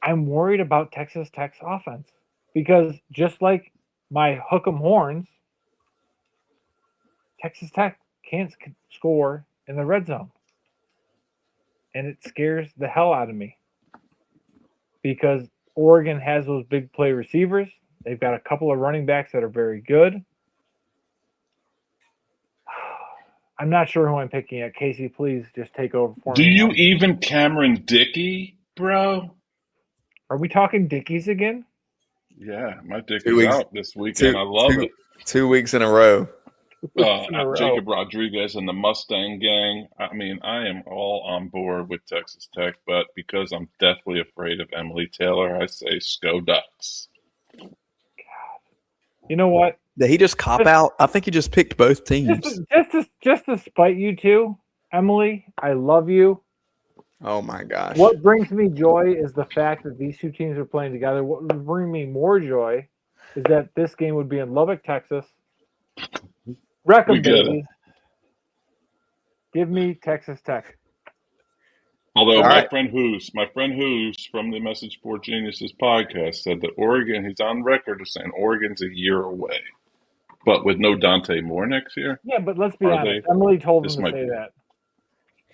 I'm worried about Texas Tech's offense because just like my hook 'em horns, Texas Tech can't score in the red zone. And it scares the hell out of me because Oregon has those big play receivers. They've got a couple of running backs that are very good. I'm not sure who I'm picking yet. Casey, please just take over for Do me. you even Cameron Dickey, bro? Are we talking Dickies again? Yeah, my 2 Dickey's weeks. out this weekend. I love it. 2 weeks in a row. In a row. Jacob Rodriguez and the Mustang gang. I mean, I am all on board with Texas Tech, but because I'm deathly afraid of Emily Taylor, I say SCO Ducks. You know what? Did he just cop out? I think he just picked both teams. Just to spite you two, Emily, I love you. Oh my gosh. What brings me joy is the fact that these two teams are playing together. What would bring me more joy is that this game would be in Lubbock, Texas. Wreck 'em, baby. Give me Texas Tech. Although All my right. friend Who's from the Message Board Geniuses podcast said that Oregon, he's on record as saying Oregon's a year away. But with no Dante Moore next year? Yeah, but let's be Are honest. they? Emily told This him to might say be. that.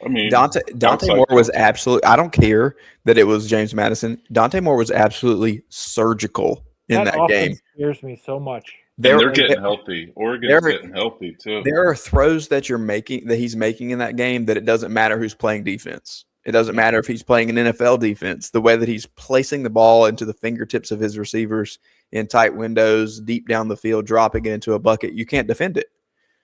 I mean, Dante outside Moore was counsel. absolutely – I don't care that it was James Madison. Dante Moore was absolutely surgical in that offense game. scares me so much. They're getting healthy. Oregon's getting healthy too. There are throws that he's making in that game that it doesn't matter who's playing defense. It doesn't matter if he's playing an NFL defense. The way that he's placing the ball into the fingertips of his receivers in tight windows, deep down the field, dropping it into a bucket, you can't defend it.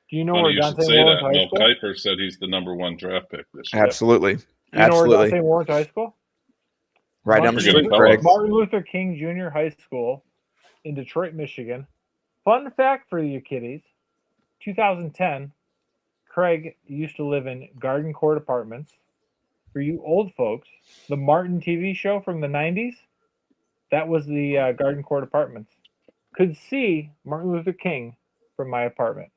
Do you know Funny where you should Dante say Moore that. went to high Mel school? Kiper said he's the number 1 draft pick this year. Absolutely. Do you know where Absolutely. Dante Moore went to high school? Right down the Forget street, it. Craig. Martin Luther King Jr. High School in Detroit, Michigan. Fun fact for you kiddies, 2010, Craig used to live in Garden Court Apartments. For you old folks, the Martin TV show from the 90s, that was the Garden Court Apartments. Could see Martin Luther King from my apartment.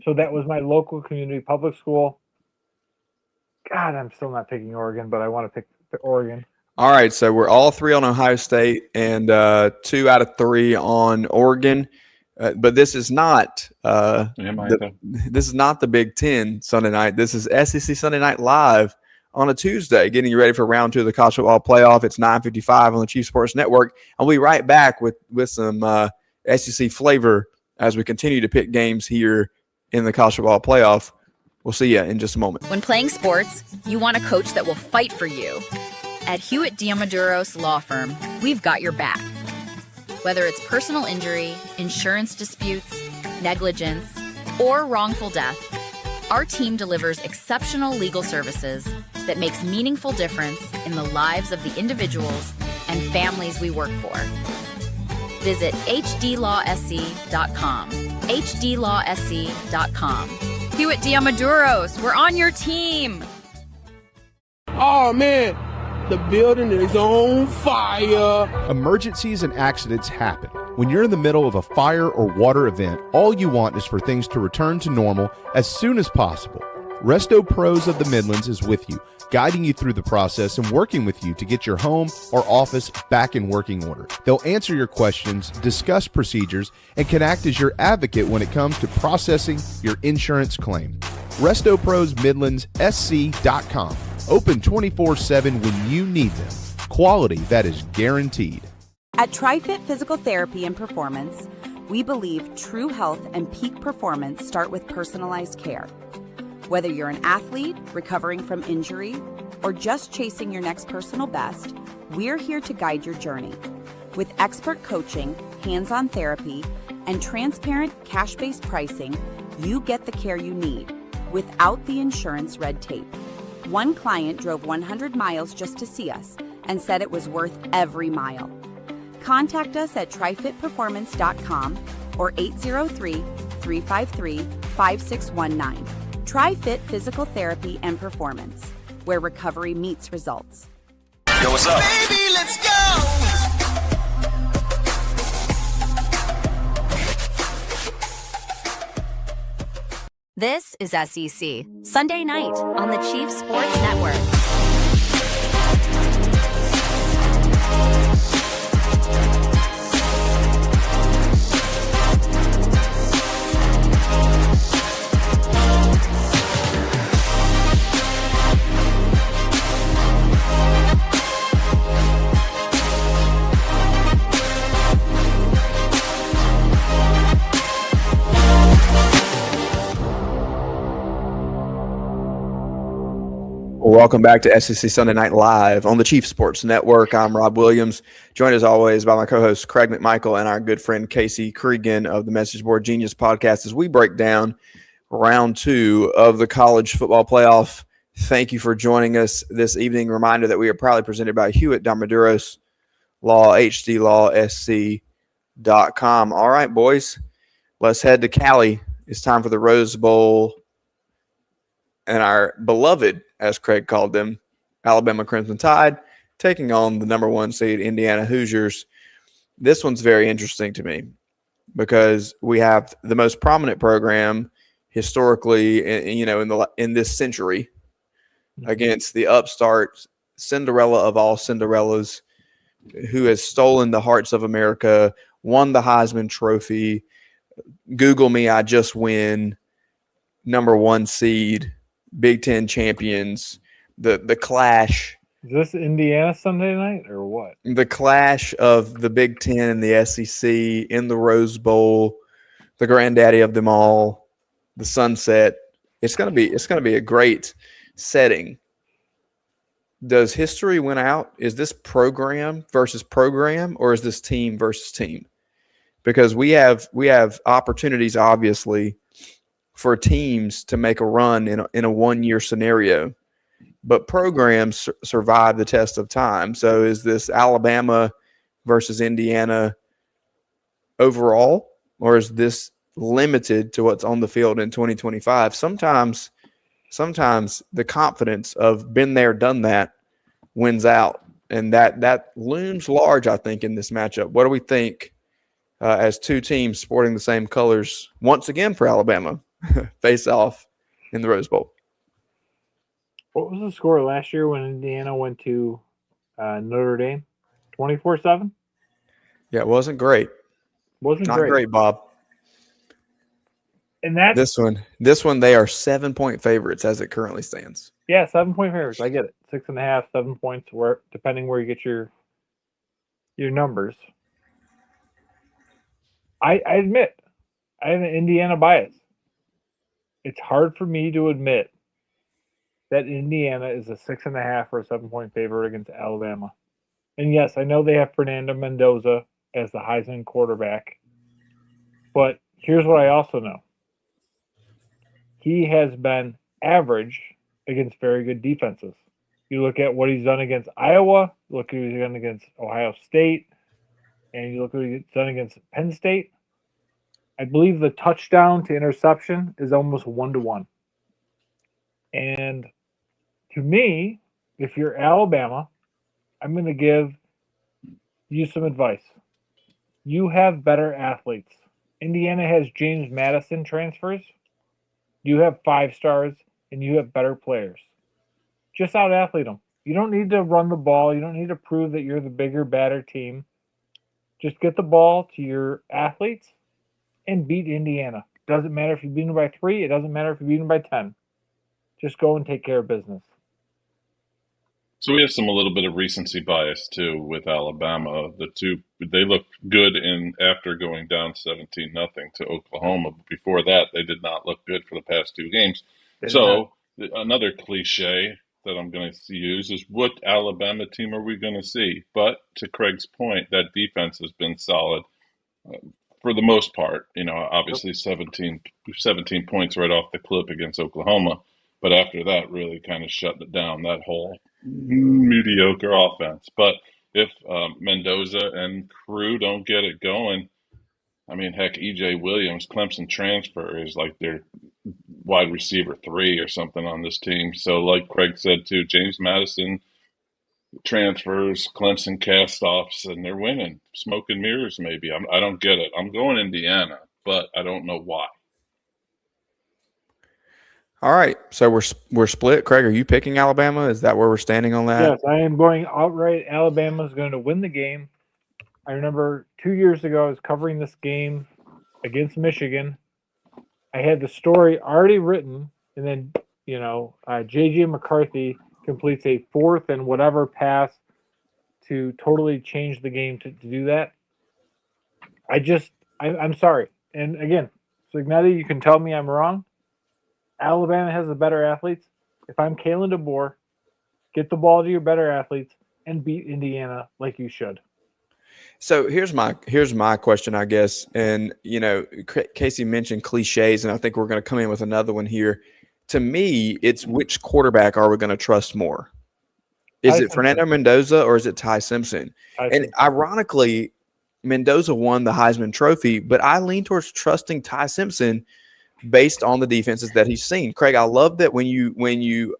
So that was my local community public school. God, I'm still not picking Oregon, but I want to pick Oregon. All right, so we're all three on Ohio State and 2 out of 3 on Oregon. But this is not this is not the Big Ten Sunday night. This is SEC Sunday Night Live on a Tuesday, getting you ready for round 2 of the college football playoff. It's 9:55 on the Chief Sports Network. I'll be right back with some SEC flavor as we continue to pick games here in the college football playoff. We'll see you in just a moment. When playing sports, you want a coach that will fight for you. At Hewitt Diamaduros Law Firm, we've got your back. Whether it's personal injury, insurance disputes, negligence, or wrongful death, our team delivers exceptional legal services that makes meaningful difference in the lives of the individuals and families we work for. Visit hdlawsc.com. hdlawsc.com. Hewitt Diamaduros, we're on your team. Oh, man. The building is on fire. Emergencies and accidents happen. When you're in the middle of a fire or water event, all you want is for things to return to normal as soon as possible. Resto Pros of the Midlands is with you, guiding you through the process and working with you to get your home or office back in working order. They'll answer your questions, discuss procedures, and can act as your advocate when it comes to processing your insurance claim. Resto Pros Midlands SC.com. Open 24/7 when you need them. Quality that is guaranteed. At TriFit Physical Therapy and Performance, we believe true health and peak performance start with personalized care. Whether you're an athlete, recovering from injury, or just chasing your next personal best, we're here to guide your journey. With expert coaching, hands-on therapy, and transparent cash-based pricing, you get the care you need without the insurance red tape. One client drove 100 miles just to see us and said it was worth every mile. Contact us at trifitperformance.com or 803-353-5619. TriFit Physical Therapy and Performance, where recovery meets results. Yo, what's up? Baby, let's go! This is SEC Sunday night on the Chief Sports Network. Welcome back to SEC Sunday Night Live on the Chief Sports Network. I'm Rob Williams, joined as always by my co-host Craig McMichael and our good friend Casey Cregan of the Message Board Genius podcast as we break down round 2 of the college football playoff. Thank you for joining us this evening. Reminder that we are proudly presented by Hewitt Diamaduros Law, hdlawsc.com. All right, boys, let's head to Cali. It's time for the Rose Bowl and our beloved, as Craig called them, Alabama Crimson Tide, taking on the number 1 seed Indiana Hoosiers. This one's very interesting to me because we have the most prominent program historically, in this century against the upstart Cinderella of all Cinderellas, who has stolen the hearts of America, won the Heisman Trophy. Google me, I just win. Number 1 seed. Big Ten champions, the clash. Is this Indiana Sunday night or what? The clash of the Big Ten and the SEC in the Rose Bowl, the granddaddy of them all, the sunset. It's gonna be a great setting. Does history win out? Is this program versus program, or is this team versus team? Because we have opportunities, obviously, for teams to make a run in a 1-year scenario, but programs survive the test of time. So is this Alabama versus Indiana overall, or is this limited to what's on the field in 2025? Sometimes the confidence of been there, done that wins out, and that looms large, I think, in this matchup. What do we think as two teams sporting the same colors once again for Alabama face off in the Rose Bowl? What was the score last year when Indiana went to Notre Dame, 24-7. Yeah, it wasn't great. Wasn't Not great, Bob. And that's This one, they are 7-point favorites as it currently stands. yeah, 7-point favorites. I get it. 6.5, 7 points, where depending where you get your numbers. I admit I have an Indiana bias. It's hard for me to admit that Indiana is a 6.5 or a 7-point favorite against Alabama. And yes, I know they have Fernando Mendoza as the Heisman quarterback. But here's what I also know. He has been average against very good defenses. You look at what he's done against Iowa, look at what he's done against Ohio State, and you look at what he's done against Penn State. I believe the touchdown to interception is almost 1-to-1. And to me, if you're Alabama, I'm going to give you some advice. You have better athletes. Indiana has James Madison transfers. You have 5 stars, and you have better players. Just out-athlete them. You don't need to run the ball. You don't need to prove that you're the bigger, badder team. Just get the ball to your athletes and beat Indiana. Doesn't matter if you beat them by 3. It doesn't matter if you beat them by 10. Just go and take care of business. So we have a little bit of recency bias too with Alabama. They looked good after going down 17-0 to Oklahoma. But before that, they did not look good for the past 2 games. Another cliche that I'm going to use is, what Alabama team are we going to see? But to Craig's point, that defense has been solid for the most part. Obviously 17 points right off the clip against Oklahoma. But after that, really kind of shut it down, that whole mediocre offense. But if Mendoza and crew don't get it going, I mean, heck, E.J. Williams, Clemson transfer, is like their wide receiver 3 or something on this team. So like Craig said too, James Madison transfers, Clemson cast-offs, and they're winning. Smoke and mirrors maybe. I don't get it. I'm going Indiana, but I don't know why. All right, so we're split. Craig, are you picking Alabama? Is that where we're standing on that? Yes, I am going outright. Alabama's going to win the game. I remember 2 years ago I was covering this game against Michigan. I had the story already written, and then J.J. McCarthy completes a 4th and whatever pass to totally change the game to do that. I'm sorry. And again, so Ignetti, you can tell me I'm wrong. Alabama has the better athletes. If I'm Kalen DeBoer, get the ball to your better athletes and beat Indiana like you should. So here's my question, I guess. And Casey mentioned cliches, and I think we're going to come in with another one here. To me, it's which quarterback are we going to trust more? Is it Fernando Mendoza or is it Ty Simpson? And ironically, Mendoza won the Heisman Trophy, but I lean towards trusting Ty Simpson based on the defenses that he's seen. Craig, I love that when you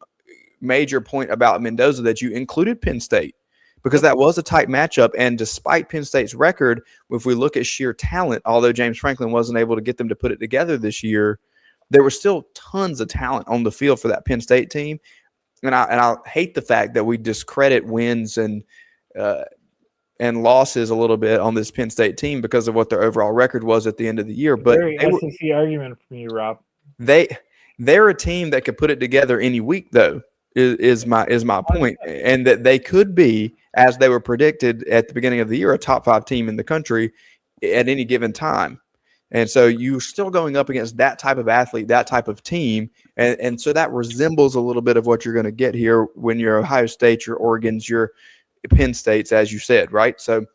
made your point about Mendoza that you included Penn State, because that was a tight matchup. And despite Penn State's record, if we look at sheer talent, although James Franklin wasn't able to get them to put it together this year, there was still tons of talent on the field for that Penn State team. And I hate the fact that we discredit wins and losses a little bit on this Penn State team because of what their overall record was at the end of the year. But very SEC argument from you, Rob. They're a team that could put it together any week, though, is my point. And that they could be, as they were predicted at the beginning of the year, a top 5 team in the country at any given time. And so you're still going up against that type of athlete, that type of team. And so that resembles a little bit of what you're going to get here when you're Ohio State, your Oregons, your Penn States, as you said, right? So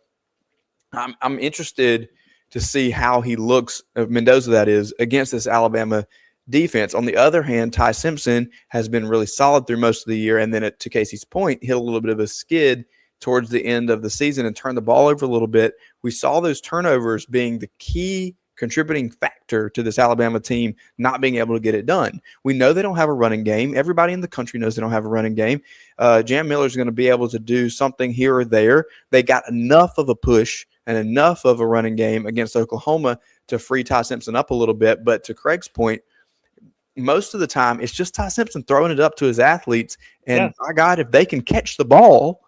I'm interested to see how he looks, Mendoza that is, against this Alabama defense. On the other hand, Ty Simpson has been really solid through most of the year, and then to Casey's point, hit a little bit of a skid towards the end of the season and turned the ball over a little bit. We saw those turnovers being the key contributing factor to this Alabama team not being able to get it done. We know they don't have a running game. Everybody in the country knows they don't have a running game. Jam Miller's going to be able to do something here or there. They got enough of a push and enough of a running game against Oklahoma to free Ty Simpson up a little bit. But to Craig's point, most of the time it's just Ty Simpson throwing it up to his athletes. And my God, if they can catch the ball,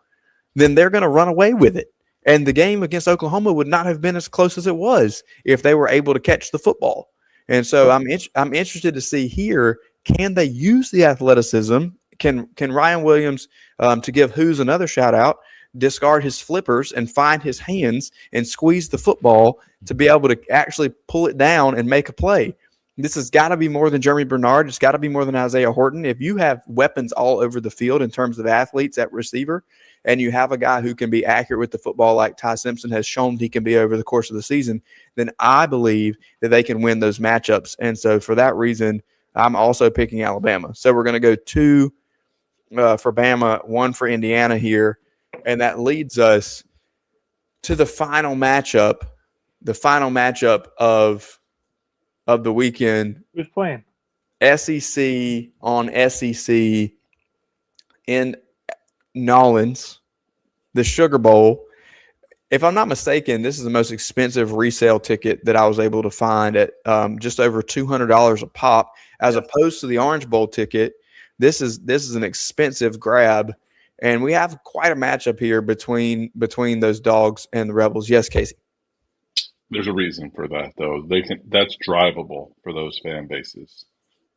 then they're going to run away with it. And the game against Oklahoma would not have been as close as it was if they were able to catch the football. And so I'm interested to see here, can they use the athleticism? Can Ryan Williams, to give Who's another shout out, discard his flippers and find his hands and squeeze the football to be able to actually pull it down and make a play? This has got to be more than Jeremy Bernard. It's got to be more than Isaiah Horton. If you have weapons all over the field in terms of athletes at receiver, and you have a guy who can be accurate with the football like Ty Simpson has shown he can be over the course of the season, then I believe that they can win those matchups. And so for that reason, I'm also picking Alabama. So we're going to go 2 for Bama, 1 for Indiana here. And that leads us to the final matchup of the weekend. Who's playing? SEC on SEC in Nolens, the Sugar Bowl. If I'm not mistaken, this is the most expensive resale ticket that I was able to find at just over $200 a pop, as opposed to the Orange Bowl ticket. This is an expensive grab, and we have quite a matchup here between those dogs and the Rebels. Yes, Casey. There's a reason for that, though. That's drivable for those fan bases,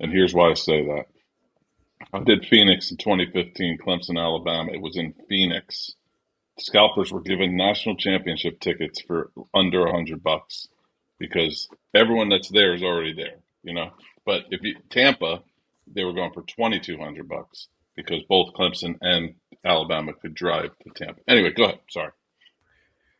and here's why I say that. I did Phoenix in 2015, Clemson, Alabama. It was in Phoenix. Scalpers were given national championship tickets for under $100 because everyone that's there is already there, you know. But Tampa, they were going for $2,200 because both Clemson and Alabama could drive to Tampa. Anyway, go ahead. Sorry.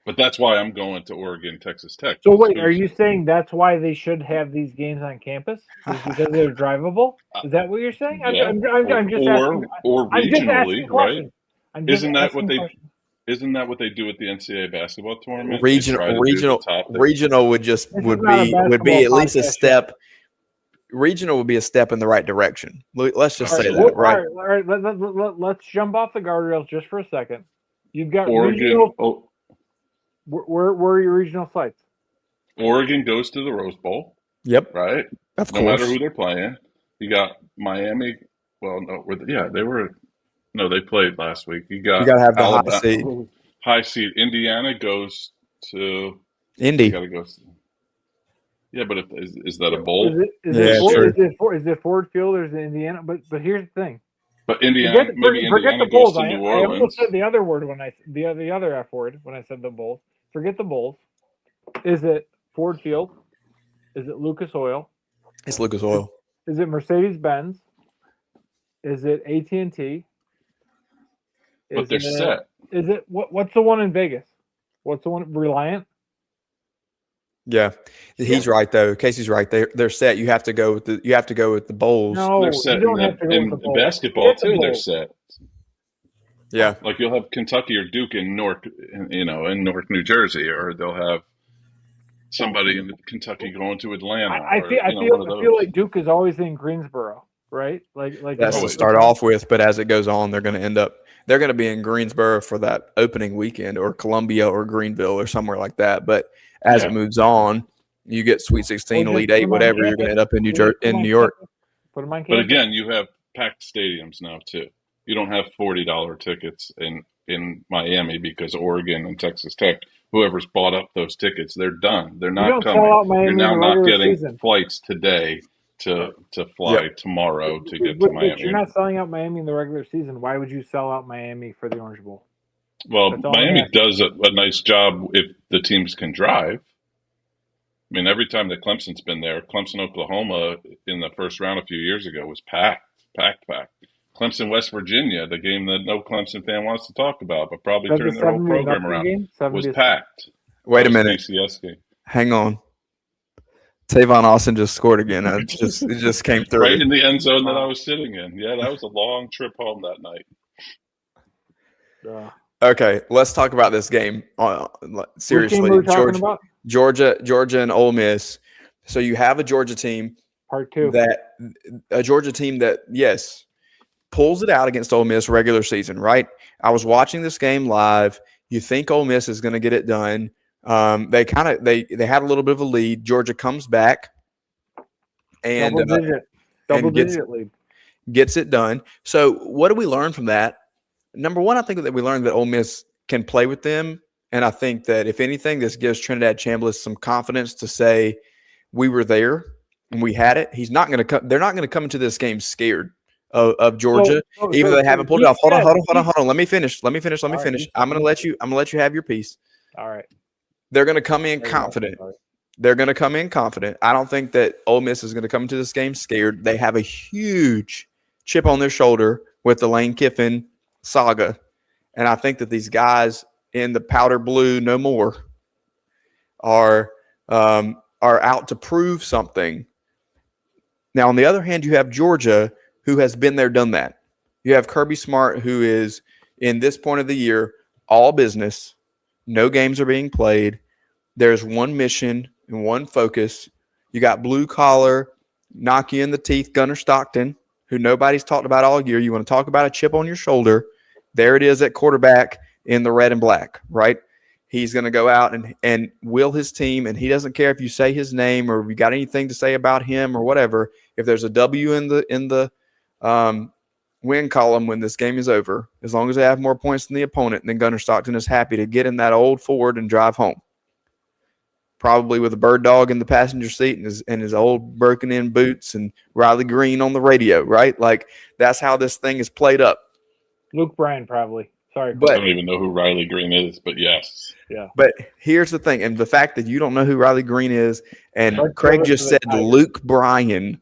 But that's why I'm going to Oregon, Texas Tech. So wait, are you saying that's why they should have these games on campus? Is because they're drivable? Is that what you're saying? Yeah. I'm just asking. Or regionally, right? Isn't that what they do at the NCAA basketball tournament? Regional would be at least a step. Regional would be a step in the right direction. Let's just say that, right? All right. Let's jump off the guardrails just for a second. You've got Oregon. regional. Where are your regional sites? Oregon goes to the Rose Bowl. Yep. Right? Of no course. matter who they're playing. You got Miami. Well, no, they played last week. You got to have the Alabama, high seed. High seed. Indiana goes to Indy. You got to go. Yeah, but is that a bowl? Is it Ford Field or is it Indiana? But here's the thing. But Indiana goes to New Orleans. I almost said the other word when the other F word when I said the Bulls. Forget the Bulls. Is it Ford Field? Is it Lucas Oil? It's Lucas Oil. Is it Mercedes-Benz? Is it AT&T? But they're set. Is it what's the one in Vegas? What's the one Reliant? Yeah, he's right though. Casey's right. They're set. You have to go with the Bowls. No, they're set. You don't have to go with the Bowls. Basketball too. They're set. Yeah, like you'll have Kentucky or Duke in Newark, in Newark, New Jersey, or they'll have somebody in Kentucky going to Atlanta. I feel like Duke is always in Greensboro, right? Like that's to start off with, but as it goes on, they're going to be in Greensboro for that opening weekend, or Columbia, or Greenville, or somewhere like that. But as it moves on, you get Sweet 16, Elite 8, whatever. You're going to end up in New York. Put them on campus. But again, you have packed stadiums now too. You don't have $40 tickets in Miami because Oregon and Texas Tech, whoever's bought up those tickets, they're done. They're not coming. You're now not getting flights today to fly tomorrow to get to Miami. But you're not selling out Miami in the regular season. Why would you sell out Miami for the Orange Bowl? Well, Miami does a nice job if the teams can drive. I mean, every time that Clemson's been there, Clemson, Oklahoma in the first round a few years ago was packed. Clemson, West Virginia, the game that no Clemson fan wants to talk about, but probably turned their whole program around, was packed. Wait a minute. BCS game. Hang on. Tavon Austin just scored again. It just came through. Right in the end zone that I was sitting in. Yeah, that was a long trip home that night. Okay, let's talk about this game. Seriously, Georgia and Ole Miss. So you have a Georgia team, Part 2. A Georgia team that pulls it out against Ole Miss regular season, right? I was watching this game live. You think Ole Miss is going to get it done. They had a little bit of a lead. Georgia comes back and double digit lead. Gets it done. So what do we learn from that? number one, I think that we learned that Ole Miss can play with them. And I think that if anything, this gives Trinidad Chambliss some confidence to say we were there and we had it. He's not going to come. They're not going to come into this game scared of Georgia, even though they haven't pulled it off. Hold on. Let me finish. I'm going to let you have your piece. All right. They're going to come in confident. I don't think that Ole Miss is going to come into this game scared. They have a huge chip on their shoulder with the Lane Kiffin saga. And I think that these guys in the powder blue no more are out to prove something. Now, on the other hand, you have Georgia, who has been there, done that. You have Kirby Smart, who is, in this point of the year, all business. No games are being played. There's one mission and one focus. You got blue collar, knock you in the teeth, Gunnar Stockton, who nobody's talked about all year. You want to talk about a chip on your shoulder. There it is at quarterback in the red and black, right? He's going to go out and will his team, and he doesn't care if you say his name or if you got anything to say about him or whatever. If there's a W in the win column when this game is over, as long as they have more points than the opponent, then Gunnar Stockton is happy to get in that old Ford and drive home. Probably with a bird dog in the passenger seat and his old broken-in boots and Riley Green on the radio, right? Like, that's how this thing is played up. Luke Bryan, probably. Sorry. I don't even know who Riley Green is, but yes. Yeah. But here's the thing, and the fact that you don't know who Riley Green is, and Craig just said Luke Bryan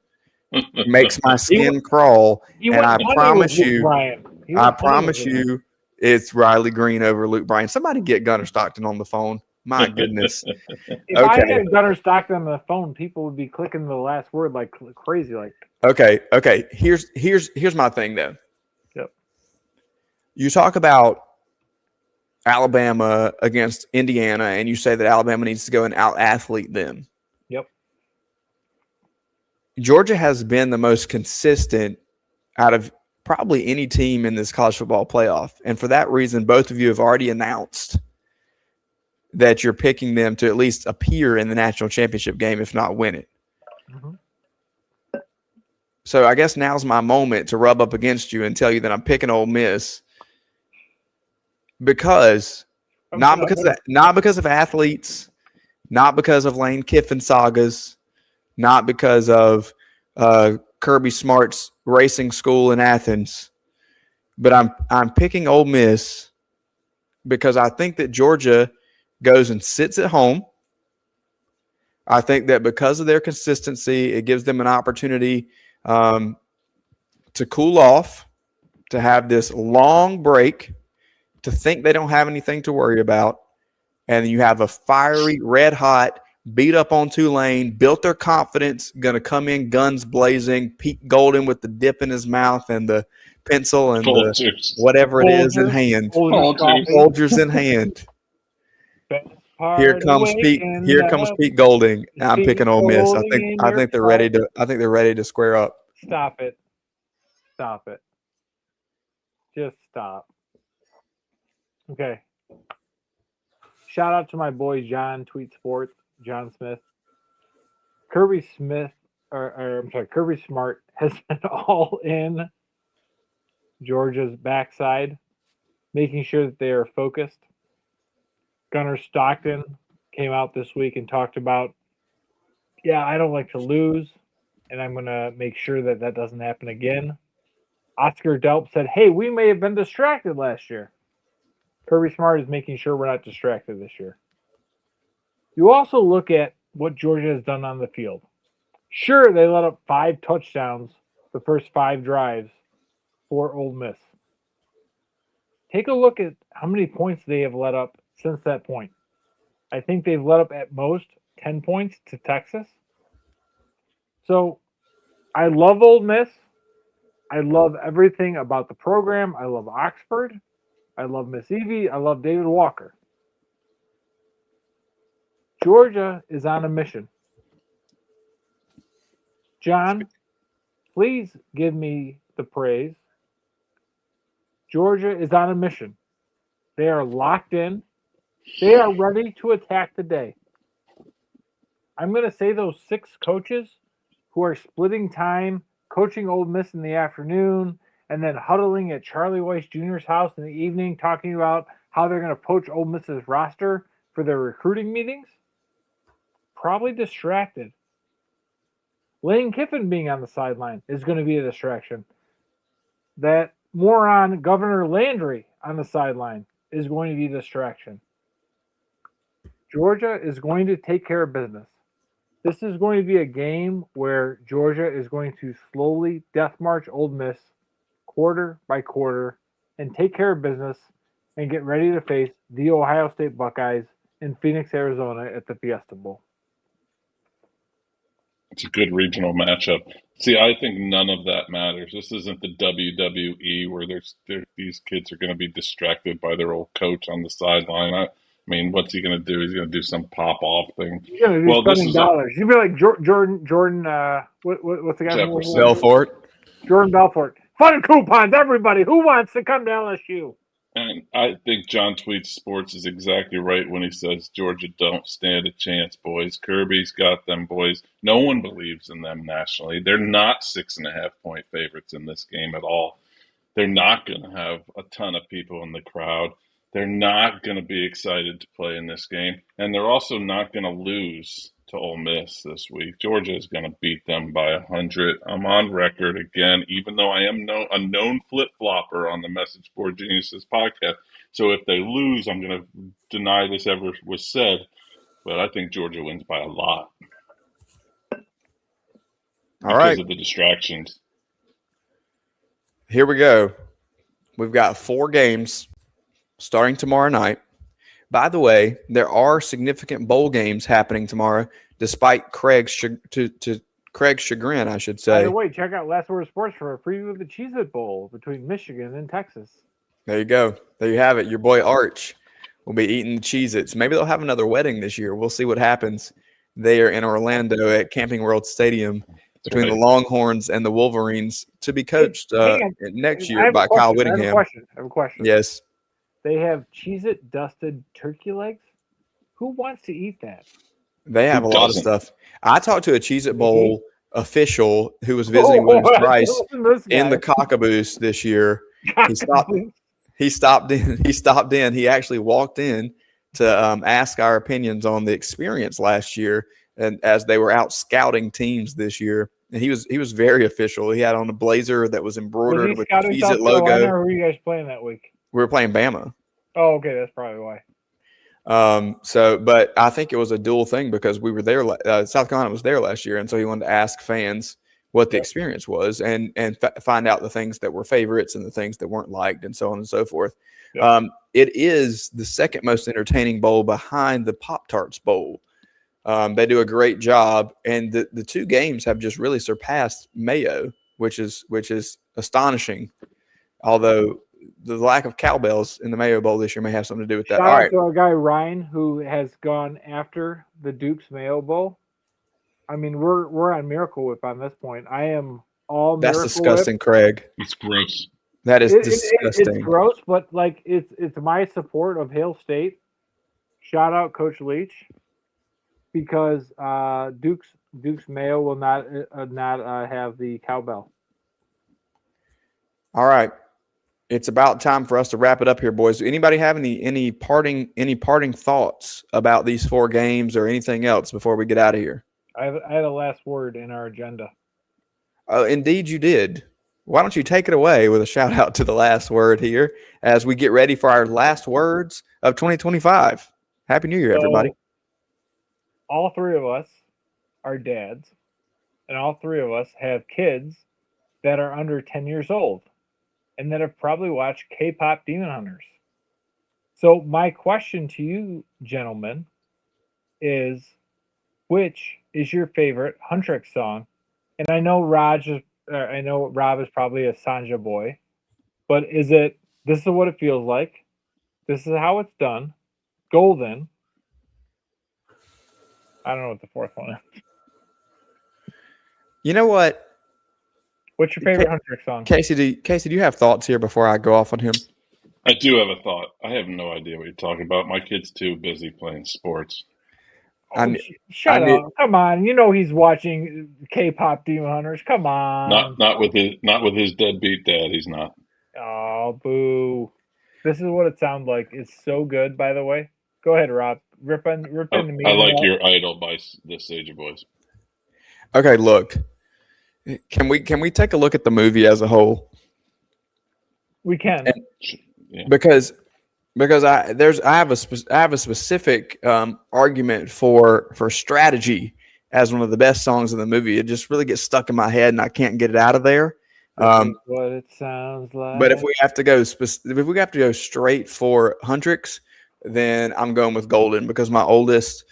makes my skin crawl, and I promise you, it's Riley Green over Luke Bryan. Somebody get Gunnar Stockton on the phone. My goodness. If I had Gunnar Stockton on the phone, people would be clicking the last word like crazy. Like, okay. Here's my thing though. Yep. You talk about Alabama against Indiana, and you say that Alabama needs to go and out-athlete them. Yep. Georgia has been the most consistent out of probably any team in this college football playoff. And for that reason, both of you have already announced that you're picking them to at least appear in the national championship game, if not win it. Mm-hmm. So I guess now's my moment to rub up against you and tell you that I'm picking Ole Miss because not because of athletes, not because of Lane Kiffin sagas, not because of Kirby Smart's racing school in Athens, but I'm picking Ole Miss because I think that Georgia goes and sits at home. I think that because of their consistency, it gives them an opportunity to cool off, to have this long break, to think they don't have anything to worry about. And you have a fiery, red-hot, beat up on Tulane, built their confidence, going to come in guns blazing, Pete Golden with the dip in his mouth and the pencil and whatever it is in hand. Folgers in hand. Here comes Pete Golding. I'm picking Ole Miss. I think they're ready to square up. Stop it. Just stop. Okay. Shout out to my boy John Tweet Sports, John Smith. Kirby Smart has been all in Georgia's backside, making sure that they are focused. Gunnar Stockton came out this week and talked about, I don't like to lose, and I'm going to make sure that that doesn't happen again. Oscar Delp said, hey, we may have been distracted last year. Kirby Smart is making sure we're not distracted this year. You also look at what Georgia has done on the field. Sure, they let up 5 touchdowns the first 5 drives for Ole Miss. Take a look at how many points they have let up since that point. I think they've let up at most 10 points to Texas. So I love Ole Miss. I love everything about the program. I love Oxford. I love Miss Evie. I love David Walker. Georgia is on a mission. John, please give me the praise. Georgia is on a mission. They are locked in. They are ready to attack the day. I'm going to say those 6 coaches who are splitting time, coaching Ole Miss in the afternoon, and then huddling at Charlie Weiss Jr.'s house in the evening talking about how they're going to poach Ole Miss's roster for their recruiting meetings? Probably distracted. Lane Kiffin being on the sideline is going to be a distraction. That moron Governor Landry on the sideline is going to be a distraction. Georgia is going to take care of business. This is going to be a game where Georgia is going to slowly death march Ole Miss quarter by quarter and take care of business and get ready to face the Ohio State Buckeyes in Phoenix, Arizona at the Fiesta Bowl. It's a good regional matchup. See, I think none of that matters. This isn't the WWE where these kids are going to be distracted by their old coach on the sideline. I mean, what's he going to do? He's going to do some pop-off thing. He's going to be spending dollars. You'd be like Jordan. What's the guy? Jefferson. Belfort. Jordan Belfort. Fun coupons, everybody. Who wants to come to LSU? And I think John Tweets Sports is exactly right when he says Georgia don't stand a chance, boys. Kirby's got them, boys. No one believes in them nationally. They're not 6.5-point favorites in this game at all. They're not going to have a ton of people in the crowd. They're not going to be excited to play in this game. And they're also not going to lose to Ole Miss this week. Georgia is going to beat them by 100. I'm on record again, even though I am a known flip-flopper on the Message Board Geniuses podcast. So if they lose, I'm going to deny this ever was said. But I think Georgia wins by a lot. All right. Because of the distractions. Here we go. We've got 4 games starting tomorrow night. By the way, there are significant bowl games happening tomorrow, despite Craig's chagrin, I should say. By the way, check out Last Word Sports for a preview of the Cheez-It Bowl between Michigan and Texas. There you go. There you have it. Your boy Arch will be eating the Cheez-Its. Maybe they'll have another wedding this year. We'll see what happens there in Orlando at Camping World Stadium between the Longhorns and the Wolverines, to be coached next year by Kyle Whittingham. I have a question. Yes. They have Cheez-It dusted turkey legs. Who wants to eat that? They have a lot of stuff. I talked to a Cheez-It Bowl official who was visiting Williams Brice in the Cockaboose this year. He stopped in. He actually walked in to ask our opinions on the experience last year, and as they were out scouting teams this year. And he was very official. He had on a blazer that was embroidered with the Cheez-It logo. Or were you guys playing that week? We were playing Bama. Oh, okay, that's probably why. But I think it was a dual thing because we were there. South Carolina was there last year, and so he wanted to ask fans what the experience was and find out the things that were favorites and the things that weren't liked, and so on and so forth. Yep. It is the second most entertaining bowl behind the Pop-Tarts Bowl. They do a great job, and the 2 games have just really surpassed Mayo, which is astonishing. Although the lack of cowbells in the Mayo Bowl this year may have something to do with that. Shout out to our guy Ryan, who has gone after the Duke's Mayo Bowl. I mean, we're on Miracle Whip on this point. I am all Miracle That's disgusting, Whip. Craig. It's gross. That is disgusting. It's gross, but like it's my support of Hail State. Shout out Coach Leach, because Duke's Mayo will not have the cowbell. All right. It's about time for us to wrap it up here, boys. Do anybody have any parting thoughts about these 4 games or anything else before we get out of here? I had a last word in our agenda. Oh, indeed you did. Why don't you take it away with a shout out to the last word here as we get ready for our last words of 2025. Happy New Year, everybody. All 3 of us are dads, and all 3 of us have kids that are under 10 years old and that have probably watched K-pop Demon Hunters. So my question to you, gentlemen, is which is your favorite Huntrix song? And I know Rob is probably a Sanja boy, but is it This Is What It Feels Like, This Is How It's Done, Golden? I don't know what the 4th one is. You know what? What's your favorite Huntrix song? Casey, do you have thoughts here before I go off on him? I do have a thought. I have no idea what you're talking about. My kid's too busy playing sports. I Shut knew- up! Come on, you know he's watching K-pop Demon Hunters. Come on. Not with his deadbeat dad. He's not. Oh, boo! This is what it sounds like. It's so good, by the way. Go ahead, Rob. Rip into me. I like your idol by the Sage of Boys. Okay, look. Can we take a look at the movie as a whole? We can. Yeah. Because I have a specific argument for strategy as one of the best songs in the movie. It just really gets stuck in my head and I can't get it out of there. This is what it sounds like. But if we have to go straight for Huntrix, then I'm going with Golden because my oldest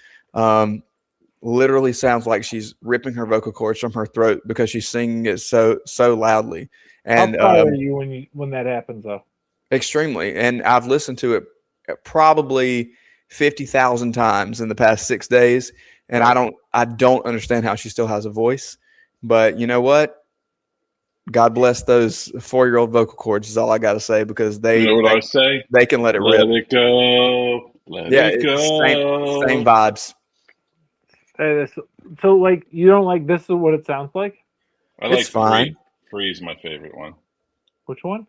literally sounds like she's ripping her vocal cords from her throat because she's singing it so loudly. And how proud are you when that happens, though? Extremely. And I've listened to it probably 50,000 times in the past 6 days, and I don't understand how she still has a voice. But you know what? God bless those 4-year-old vocal cords is all I got to say because they I say? They can let it rip. Let it go. Let it go. Same vibes. Hey, so like you don't like this is what it sounds like? I like It's fine. Free is my favorite one. Which one?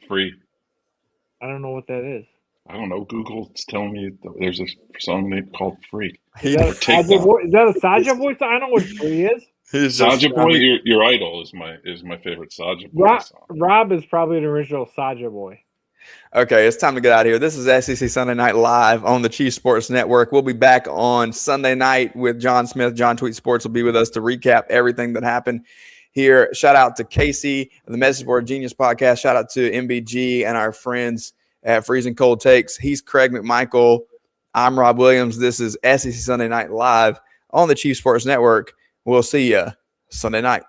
Free. I don't know what that is. I don't know. Google's telling me there's a song named called Free. Is that a Saja voice? I don't know what Free is. Saja Boy, your idol is my favorite Saja Boy song. Rob is probably the original Saja Boy. Okay, it's time to get out of here. This is SEC Sunday Night Live on the Chief Sports Network. We'll be back on Sunday night with John Smith. John Tweet Sports will be with us to recap everything that happened here. Shout out to Casey, the Message Board Genius podcast. Shout out to MBG and our friends at Freezing Cold Takes. He's Craig McMichael. I'm Rob Williams. This is SEC Sunday Night Live on the Chief Sports Network. We'll see you Sunday night.